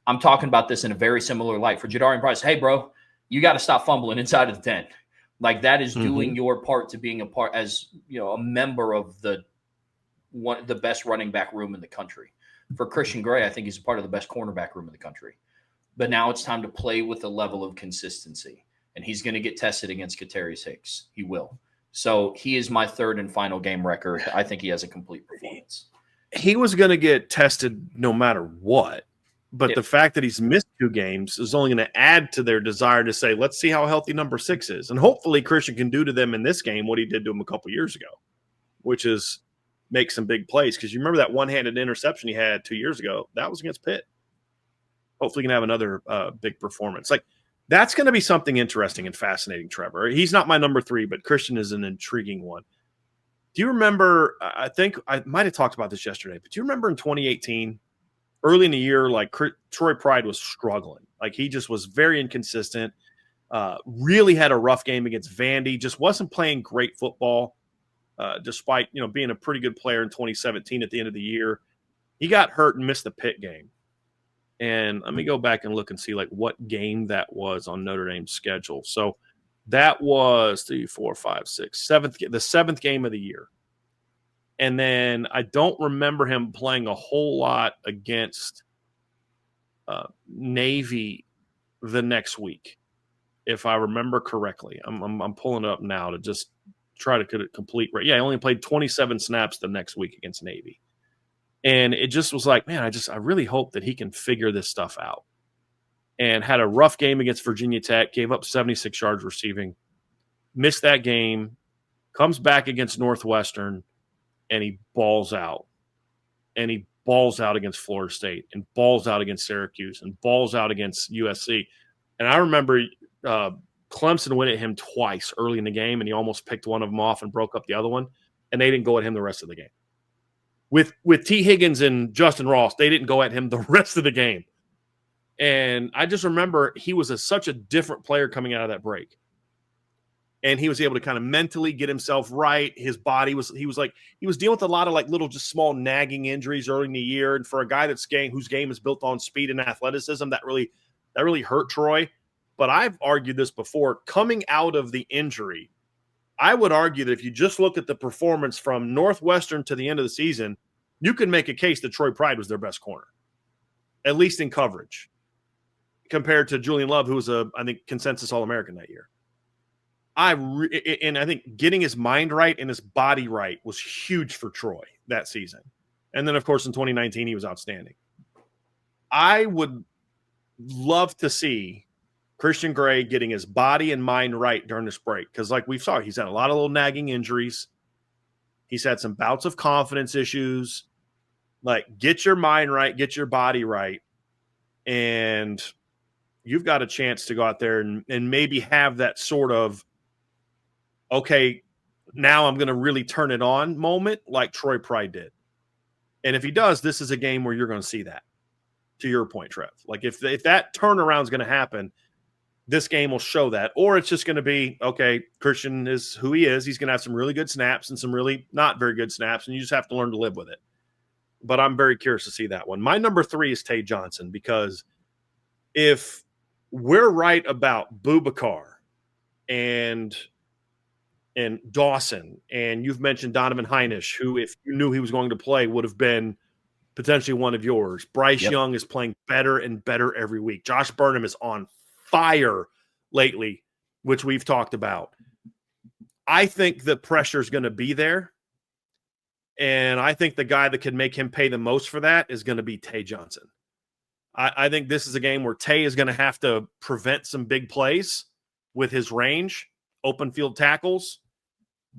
I'm talking about this in a very similar light. For Jadarian Price, hey, bro, you got to stop fumbling inside of the 10. Like that is doing your part to being a part as, a member of the best running back room in the country. For Christian Gray, I think he's a part of the best cornerback room in the country. But now it's time to play with a level of consistency. And he's going to get tested against Katarius Hicks. He will. So he is my third and final game record. I think he has a complete performance. He was going to get tested no matter what. But the fact that he's missed 2 games is only going to add to their desire to say, let's see how healthy number 6 is. And hopefully Christian can do to them in this game what he did to them a couple years ago, which is make some big plays. Because you remember that one-handed interception he had 2 years ago? That was against Pitt. Hopefully he can have another big performance. Like, that's going to be something interesting and fascinating, Trevor. He's not my number 3, but Christian is an intriguing one. Do you remember – I think I might have talked about this yesterday, but do you remember in 2018 – early in the year, like Troy Pride was struggling. Like he just was very inconsistent. Really had a rough game against Vandy. Just wasn't playing great football, despite being a pretty good player in 2017 at the end of the year. He got hurt and missed the Pitt game. And let me go back and look and see what game that was on Notre Dame's schedule. So that was 3, 4, 5, 6, the seventh game of the year. And then I don't remember him playing a whole lot against Navy the next week, if I remember correctly. I'm pulling it up now to just try to get it complete. Right? Yeah, I only played 27 snaps the next week against Navy. And it just was like, man, I really hope that he can figure this stuff out. And had a rough game against Virginia Tech, gave up 76 yards receiving, missed that game, comes back against Northwestern, and he balls out. And he balls out against Florida State, and balls out against Syracuse, and balls out against USC. And I remember Clemson went at him twice early in the game, and he almost picked one of them off and broke up the other one, and they didn't go at him the rest of the game. With T. Higgins and Justin Ross, they didn't go at him the rest of the game. And I just remember he was such a different player coming out of that break. And he was able to kind of mentally get himself right. His body he was dealing with a lot of little just small nagging injuries early in the year. And for a guy whose game is built on speed and athleticism, that really hurt Troy. But I've argued this before. Coming out of the injury, I would argue that if you just look at the performance from Northwestern to the end of the season, you can make a case that Troy Pride was their best corner, at least in coverage, compared to Julian Love, who was I think, consensus All-American that year. And I think getting his mind right and his body right was huge for Troy that season. And then, of course, in 2019, he was outstanding. I would love to see Christian Gray getting his body and mind right during this break. Because we saw, he's had a lot of little nagging injuries. He's had some bouts of confidence issues. Get your mind right, get your body right. And you've got a chance to go out there and maybe have that sort of, okay, now I'm going to really turn it on moment like Troy Pride did. And if he does, this is a game where you're going to see that, to your point, Trev. If that turnaround is going to happen, this game will show that. Or it's just going to be, okay, Christian is who he is. He's going to have some really good snaps and some really not very good snaps, and you just have to learn to live with it. But I'm very curious to see that one. My number 3 is Tay Johnson, because if we're right about Boubacar and Dawson, and you've mentioned Donovan Heinisch, who, if you knew he was going to play, would have been potentially one of yours. Bryce Young is playing better and better every week. Josh Burnham is on fire lately, which we've talked about. I think the pressure is going to be there, and I think the guy that can make him pay the most for that is going to be Tay Johnson. I think this is a game where Tay is going to have to prevent some big plays with his range, open field tackles.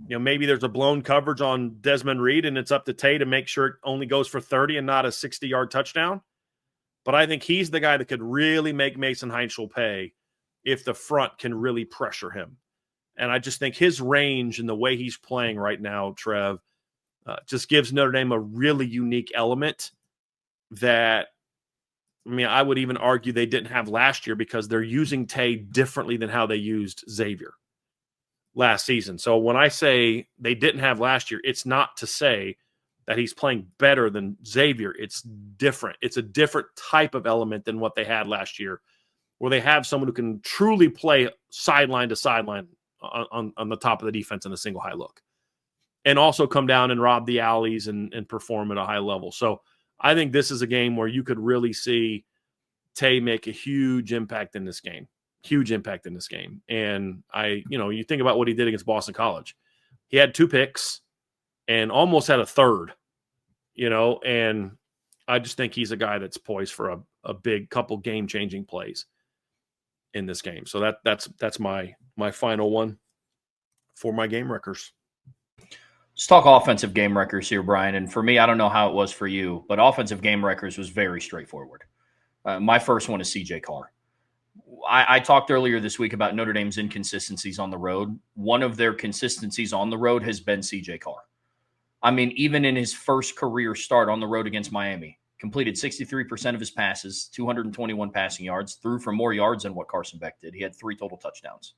Maybe there's a blown coverage on Desmond Reed, and it's up to Tay to make sure it only goes for 30 and not a 60-yard touchdown. But I think he's the guy that could really make Mason Heinschel pay if the front can really pressure him. And I just think his range and the way he's playing right now, Trev, just gives Notre Dame a really unique element that, I would even argue they didn't have last year, because they're using Tay differently than how they used Xavier last season. So when I say they didn't have last year, it's not to say that he's playing better than Xavier. It's different. It's a different type of element than what they had last year, where they have someone who can truly play sideline to sideline on the top of the defense in a single high look, and also come down and rob the alleys and perform at a high level. So I think this is a game where you could really see Tay make a huge impact in this game. And you think about what he did against Boston College. He had 2 picks and almost had a third, and I just think he's a guy that's poised for a big couple game-changing plays in this game. So that's my final one for my game wreckers. Let's talk offensive game wreckers here, Brian. And for me, I don't know how it was for you, but offensive game wreckers was very straightforward. My first one is CJ Carr. I talked earlier this week about Notre Dame's inconsistencies on the road. One of their consistencies on the road has been CJ Carr. Even in his first career start on the road against Miami, completed 63% of his passes, 221 passing yards, threw for more yards than what Carson Beck did. He had 3 total touchdowns.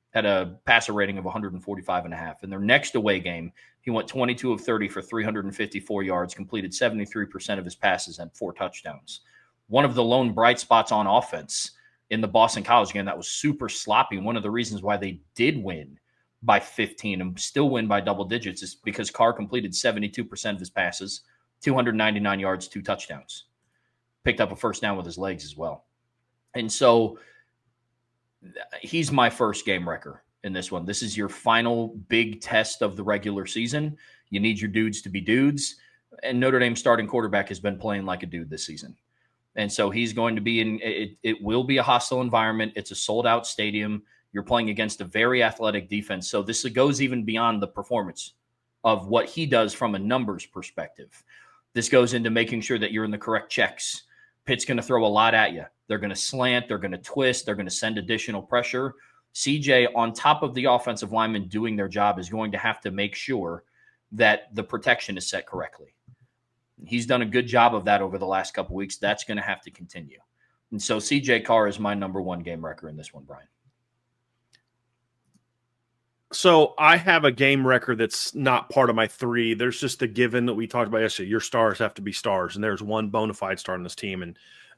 Had a passer rating of 145.5. In their next away game, he went 22 of 30 for 354 yards, completed 73% of his passes and 4 touchdowns. One of the lone bright spots on offense in the Boston College game that was super sloppy. One of the reasons why they did win by 15 and still win by double digits is because Carr completed 72% of his passes, 299 yards, 2 touchdowns. Picked up a first down with his legs as well. And so he's my first game wrecker in this one. This is your final big test of the regular season. You need your dudes to be dudes. And Notre Dame's starting quarterback has been playing like a dude this season. And so he's going to be in it will be a hostile environment. It's a sold-out stadium. You're playing against a very athletic defense. So this goes even beyond the performance of what he does from a numbers perspective. This goes into making sure that you're in the correct checks. Pitt's going to throw a lot at you. They're going to slant. They're going to twist. They're going to send additional pressure. CJ, on top of the offensive linemen doing their job, is going to have to make sure that the protection is set correctly. He's done a good job of that over the last couple of weeks. That's going to have to continue. And so CJ Carr is my number 1 game wrecker in this one, Brian. So I have a game record that's not part of my 3. There's just a given that we talked about yesterday. Your stars have to be stars, and there's one bona fide star on this team.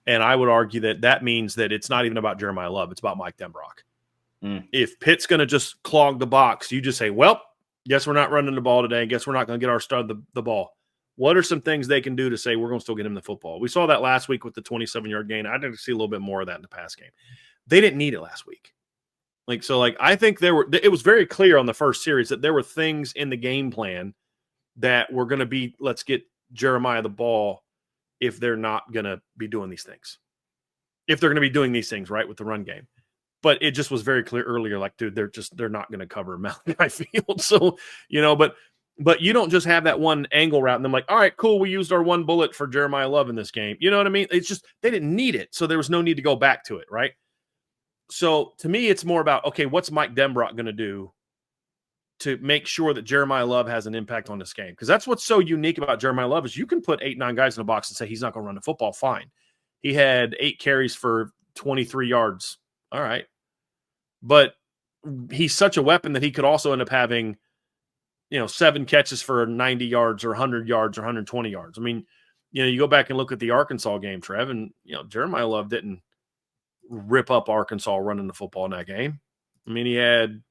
And I would argue that means that it's not even about Jeremiah Love. It's about Mike Denbrock. If Pitt's going to just clog the box, you just say, well, guess we're not running the ball today. Guess we're not going to get our star the ball. What are some things they can do to say we're going to still get him the football? We saw that last week with the 27-yard gain. I'd like to see a little bit more of that in the pass game. They didn't need it last week. I think it was very clear on the first series that there were things in the game plan that were going to be, let's get Jeremiah the ball if they're not going to be doing these things. If they're going to be doing these things, right, with the run game. But it just was very clear earlier, like, dude, they're not going to cover Malachi Field. So, but you don't just have that one angle route and then like, all right, cool, we used our one bullet for Jeremiah Love in this game. You know what I mean? It's just they didn't need it, so there was no need to go back to it, right? So to me, it's more about, okay, what's Mike Denbrock going to do to make sure that Jeremiah Love has an impact on this game? Because that's what's so unique about Jeremiah Love is you can put 8-9 guys in the box and say he's not going to run the football. Fine. He had 8 carries for 23 yards. All right. But he's such a weapon that he could also end up having, 7 catches for 90 yards or 100 yards or 120 yards. I mean, you go back and look at the Arkansas game, Trev, and, Jeremiah Love didn't rip up Arkansas running the football in that game. I mean, he had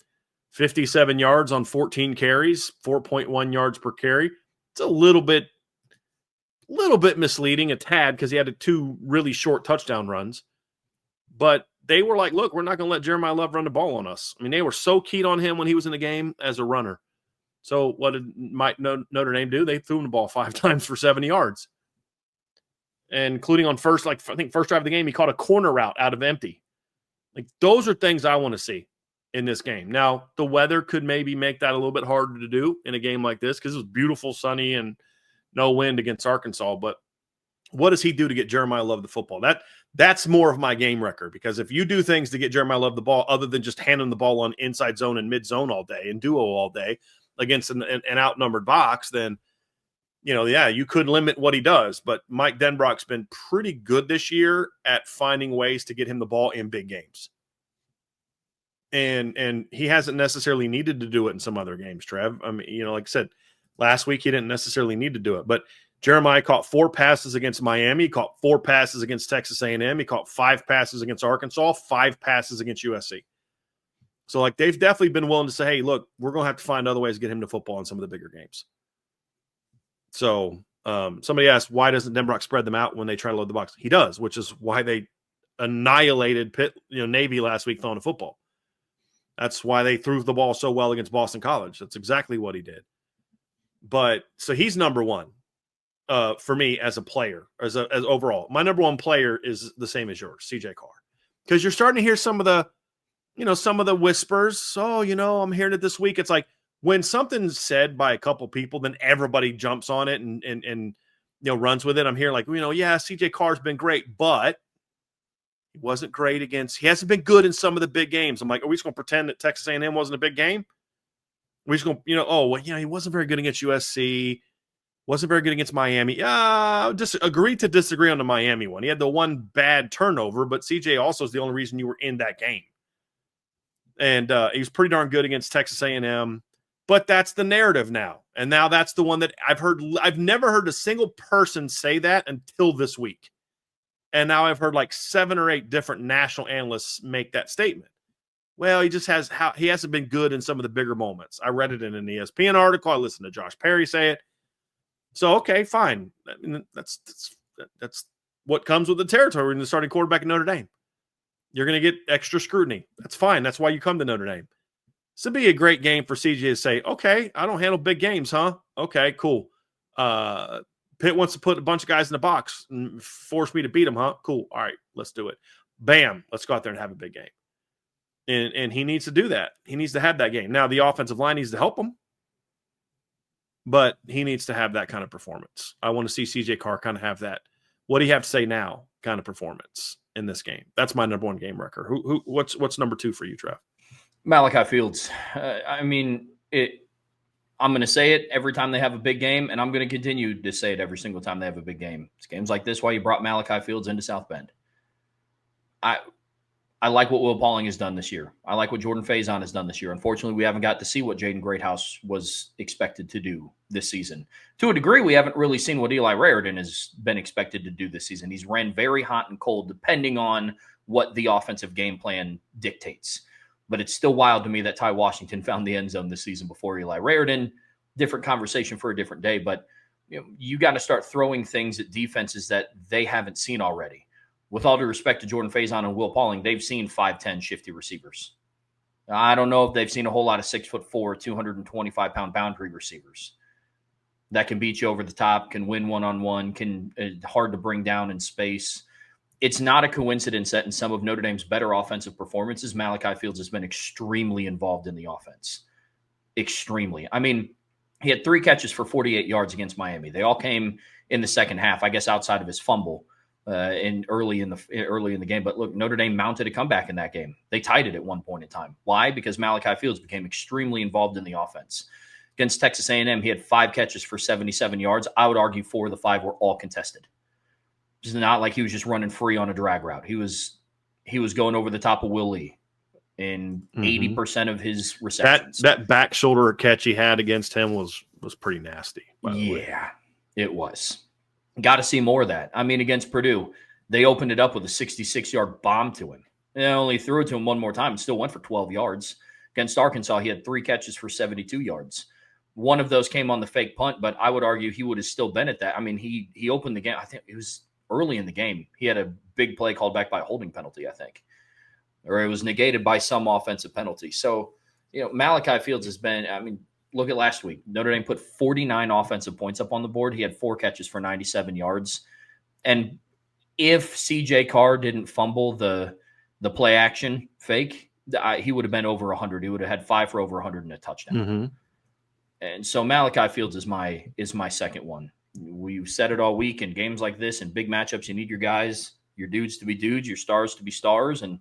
57 yards on 14 carries, 4.1 yards per carry. It's a little bit misleading, a tad, because he had 2 really short touchdown runs. But they were like, look, we're not going to let Jeremiah Love run the ball on us. I mean, they were so keyed on him when he was in the game as a runner. So what did Notre Dame do? They threw him the ball 5 times for 70 yards. And including on first drive of the game, he caught a corner route out of empty. Like, those are things I want to see in this game. Now, the weather could maybe make that a little bit harder to do in a game like this because it was beautiful, sunny, and no wind against Arkansas. But what does he do to get Jeremiah Love the football? That's more of my game record, because if you do things to get Jeremiah Love the ball other than just handing the ball on inside zone and mid zone all day and duo all day against an outnumbered box, then you could limit what he does. But Mike Denbrock's been pretty good this year at finding ways to get him the ball in big games. And he hasn't necessarily needed to do it in some other games, Trev. I mean, like I said, last week he didn't necessarily need to do it. But Jeremiah caught 4 passes against Miami. He caught 4 passes against Texas A&M. He caught 5 passes against Arkansas, 5 passes against USC. So, they've definitely been willing to say, hey, look, we're going to have to find other ways to get him to football in some of the bigger games. So somebody asked, why doesn't Denbrock spread them out when they try to load the box? He does, which is why they annihilated Pitt, Navy last week throwing the football. That's why they threw the ball so well against Boston College. That's exactly what he did. But so he's number 1 for me as a player, as overall. My number 1 player is the same as yours, CJ Carr, because you're starting to hear some of the whispers. Oh, I'm hearing it this week. It's like, when something's said by a couple people, then everybody jumps on it and runs with it. I'm hearing CJ Carr's been great, but he wasn't great he hasn't been good in some of the big games. I'm like, are we just going to pretend that Texas A&M wasn't a big game? We're just going to, he wasn't very good against USC. Wasn't very good against Miami. Just agreed to disagree on the Miami one. He had the one bad turnover, but CJ also is the only reason you were in that game. And he was pretty darn good against Texas A&M. But that's the narrative now. And now that's the one that I've heard. I've never heard a single person say that until this week. And now I've heard like 7 or 8 different national analysts make that statement. Well, he hasn't been good in some of the bigger moments. I read it in an ESPN article. I listened to Josh Perry say it. So, okay, fine. I mean, that's what comes with the territory when you're the starting quarterback in Notre Dame. You're going to get extra scrutiny. That's fine. That's why you come to Notre Dame. This would be a great game for CJ to say, okay, I don't handle big games, huh? Okay, cool. Pitt wants to put a bunch of guys in the box and force me to beat them, huh? Cool. All right, let's do it. Bam, let's go out there and have a big game. And he needs to do that. He needs to have that game. Now, the offensive line needs to help him, but he needs to have that kind of performance. I want to see CJ Carr kind of have that. What do you have to say now kind of performance in this game? That's my number one game record. What's number 2 for you, Trev? Malachi Fields. I'm going to say it every time they have a big game, and I'm going to continue to say it every single time they have a big game. It's games like this why you brought Malachi Fields into South Bend. I like what Will Pauling has done this year. I like what Jordan Faison has done this year. Unfortunately, we haven't got to see what Jaden Greathouse was expected to do this season. To a degree, we haven't really seen what Eli Raridan has been expected to do this season. He's ran very hot and cold depending on what the offensive game plan dictates. But it's still wild to me that Ty Washington found the end zone this season before Eli Raridan. Different conversation for a different day. But you got to start throwing things at defenses that they haven't seen already. With all due respect to Jordan Faison and Will Pauling, they've seen 5'10", shifty receivers. I don't know if they've seen a whole lot of 6'4", 225-pound boundary receivers that can beat you over the top, can win one-on-one, hard to bring down in space. It's not a coincidence that in some of Notre Dame's better offensive performances, Malachi Fields has been extremely involved in the offense. Extremely. I mean, he had 3 catches for 48 yards against Miami. They all came in the second half, I guess outside of his fumble. Early in the game. But look, Notre Dame mounted a comeback in that game. They tied it at one point in time. Why? Because Malachi Fields became extremely involved in the offense. Against Texas A&M, he had 5 catches for 77 yards. I would argue 4 of the 5 were all contested. It's not like he was just running free on a drag route. He was going over the top of Will Lee in 80% of his receptions. That back shoulder catch he had against him was pretty nasty. Yeah, it was. Got to see more of that. I mean, against Purdue, they opened it up with a 66-yard bomb to him. They only threw it to him one more time and still went for 12 yards. Against Arkansas, he had 3 catches for 72 yards. One of those came on the fake punt, but I would argue he would have still been at that. I mean, he opened the game. I think it was early in the game. He had a big play called back by a holding penalty, I think. Or it was negated by some offensive penalty. So, Malachi Fields has been, I mean, look at last week. Notre Dame put 49 offensive points up on the board. He had 4 catches for 97 yards. And if CJ Carr didn't fumble the play action fake, he would have been over 100. He would have had 5 for over 100 and a touchdown. Mm-hmm. And so Malachi Fields is my second one. We've said it all week in games like this and big matchups. You need your guys, your dudes to be dudes, your stars to be stars. And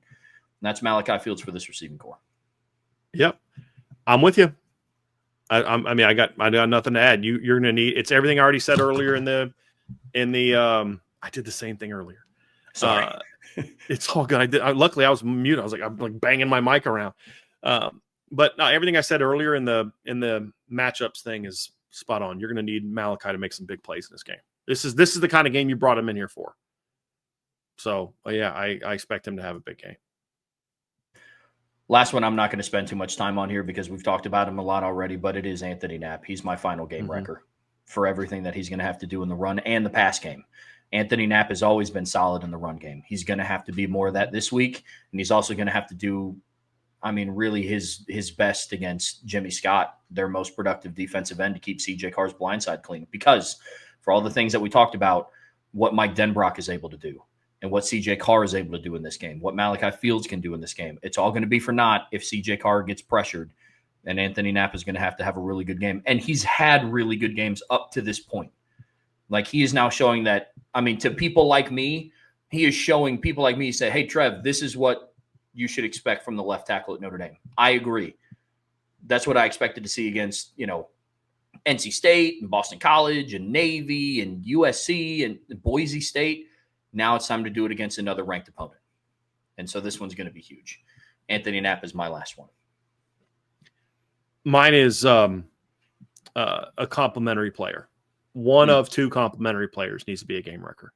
that's Malachi Fields for this receiving core. Yep. I'm with you. I got nothing to add. You're going to need, it's everything I already said earlier in the I did the same thing earlier. Sorry. It's all good. Luckily I was muted. I was like, I'm like banging my mic around. But no, everything I said earlier in the matchups thing is spot on. You're going to need Malachi to make some big plays in this game. This is the kind of game you brought him in here for. So yeah, I expect him to have a big game. Last one I'm not going to spend too much time on here because we've talked about him a lot already, but it is Anthony Knapp. He's my final game wrecker for everything that he's going to have to do in the run and the pass game. Anthony Knapp has always been solid in the run game. He's going to have to be more of that this week, and he's also going to have to do, really his best against Jimmy Scott, their most productive defensive end, to keep CJ Carr's blindside clean. Because for all the things that we talked about, what Mike Denbrock is able to do, and what CJ Carr is able to do in this game, what Malachi Fields can do in this game. It's all going to be for naught if CJ Carr gets pressured, and Anthony Knapp is going to have a really good game. And he's had really good games up to this point. Like, he is now showing that, to people like me, he is showing people like me, say, hey, Trev, this is what you should expect from the left tackle at Notre Dame. I agree. That's what I expected to see against, NC State and Boston College and Navy and USC and Boise State. Now it's time to do it against another ranked opponent. And so this one's going to be huge. Anthony Knapp is my last one. Mine is a complimentary player. One of two complimentary players needs to be a game wrecker.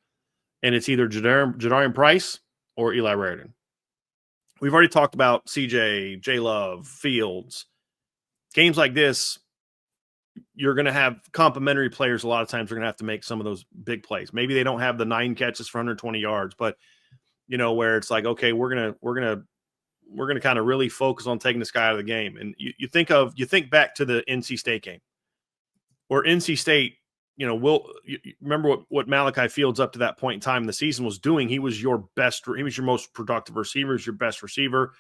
And it's either Jadarian Price or Eli Raritan. We've already talked about CJ, J-Love, Fields. Games like this, you're going to have complimentary players. A lot of times are going to have to make some of those big plays. Maybe they don't have the 9 catches for 120 yards, but where it's like, okay, we're going to kind of really focus on taking this guy out of the game. And you think back to the NC State game where NC State, remember what Malachi Fields up to that point in time in the season was doing. He was your most productive receiver, he was your best receiver.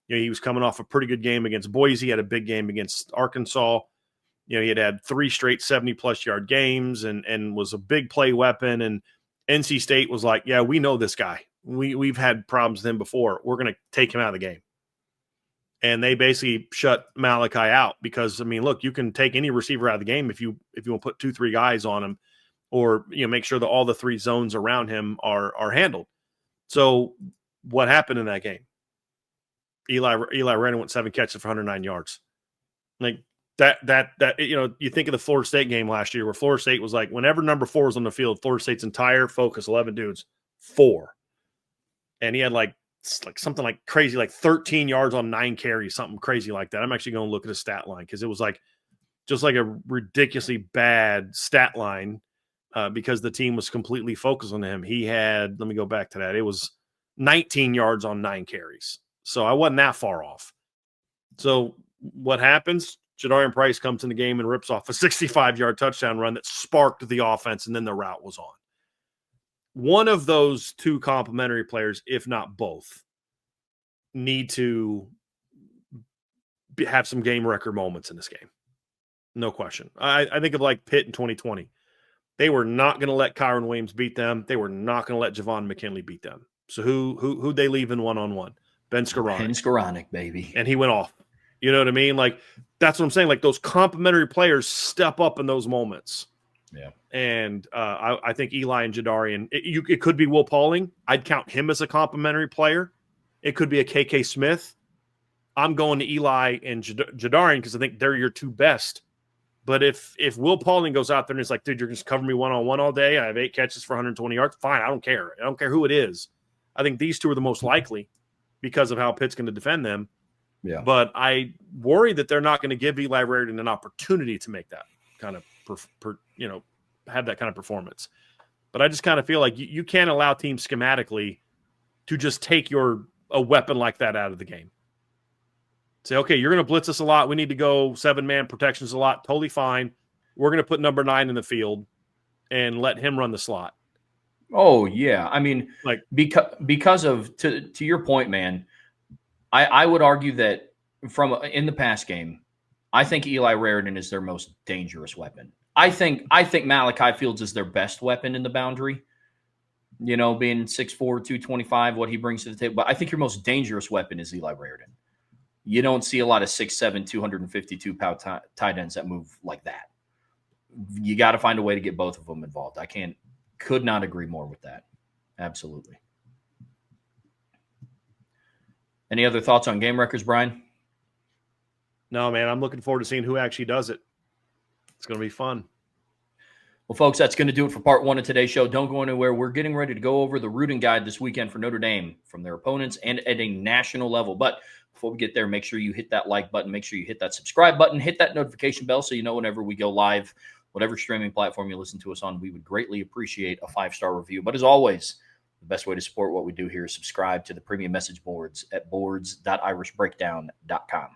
He was coming off a pretty good game against Boise. He had a big game against Arkansas. He had 3 straight 70-plus yard games and was a big play weapon. And NC State was like, yeah, we know this guy. We've had problems with him before. We're going to take him out of the game. And they basically shut Malachi out because, look, you can take any receiver out of the game if you want to put 2-3 guys on him or, make sure that all the 3 zones around him are handled. So what happened in that game? Eli Raritan went 7 catches for 109 yards. Like that, you think of the Florida State game last year where Florida State was like, whenever number 4 was on the field, Florida State's entire focus, 11 dudes, 4. And he had something like crazy, like 13 yards on 9 carries, something crazy like that. I'm actually going to look at his stat line because it was just like a ridiculously bad stat line because the team was completely focused on him. He had, let me go back to that. It was 19 yards on 9 carries. So I wasn't that far off. So what happens? Jadarian Price comes in the game and rips off a 65-yard touchdown run that sparked the offense, and then the route was on. One of those 2 complimentary players, if not both, need to have some game record moments in this game. No question. I think of like Pitt in 2020. They were not going to let Kyron Williams beat them. They were not going to let Javon McKinley beat them. So who'd they leave in one-on-one? Ben Skoranek. Ben Skoranek, baby. And he went off. You know what I mean? Like, that's what I'm saying. Like, those complimentary players step up in those moments. Yeah. And I think Eli and Jadarian, it could be Will Pauling. I'd count him as a complimentary player. It could be a KK Smith. I'm going to Eli and Jadarian because I think they're your 2 best. But if Will Pauling goes out there and is like, dude, you're just covering me one-on-one all day. I have 8 catches for 120 yards. Fine, I don't care. I don't care who it is. I think these 2 are the most likely because of how Pitt's going to defend them. Yeah. But I worry that they're not going to give Eli Raritan an opportunity to make that kind of have that kind of performance. But I just kind of feel like you can't allow teams schematically to just take a weapon like that out of the game. Say, okay, you're going to blitz us a lot. We need to go 7-man protections a lot. Totally fine. We're going to put number 9 in the field and let him run the slot. Oh yeah. Like because of, to your point, man, I would argue that in the pass game, I think Eli Raritan is their most dangerous weapon. I think Malachi Fields is their best weapon in the boundary, being 6'4", 225, what he brings to the table. But I think your most dangerous weapon is Eli Raritan. You don't see a lot of 6'7", 252-pound tight ends that move like that. You got to find a way to get both of them involved. Could not agree more with that. Absolutely. Any other thoughts on game records, Brian? No, man, I'm looking forward to seeing who actually does it. It's going to be fun. Well, folks, that's going to do it for part 1 of today's show. Don't go anywhere. We're getting ready to go over the rooting guide this weekend for Notre Dame from their opponents and at a national level. But before we get there, make sure you hit that like button. Make sure you hit that subscribe button. Hit that notification bell so you know whenever we go live, whatever streaming platform you listen to us on. We would greatly appreciate a 5-star review. But as always, the best way to support what we do here is subscribe to the premium message boards at boards.irishbreakdown.com.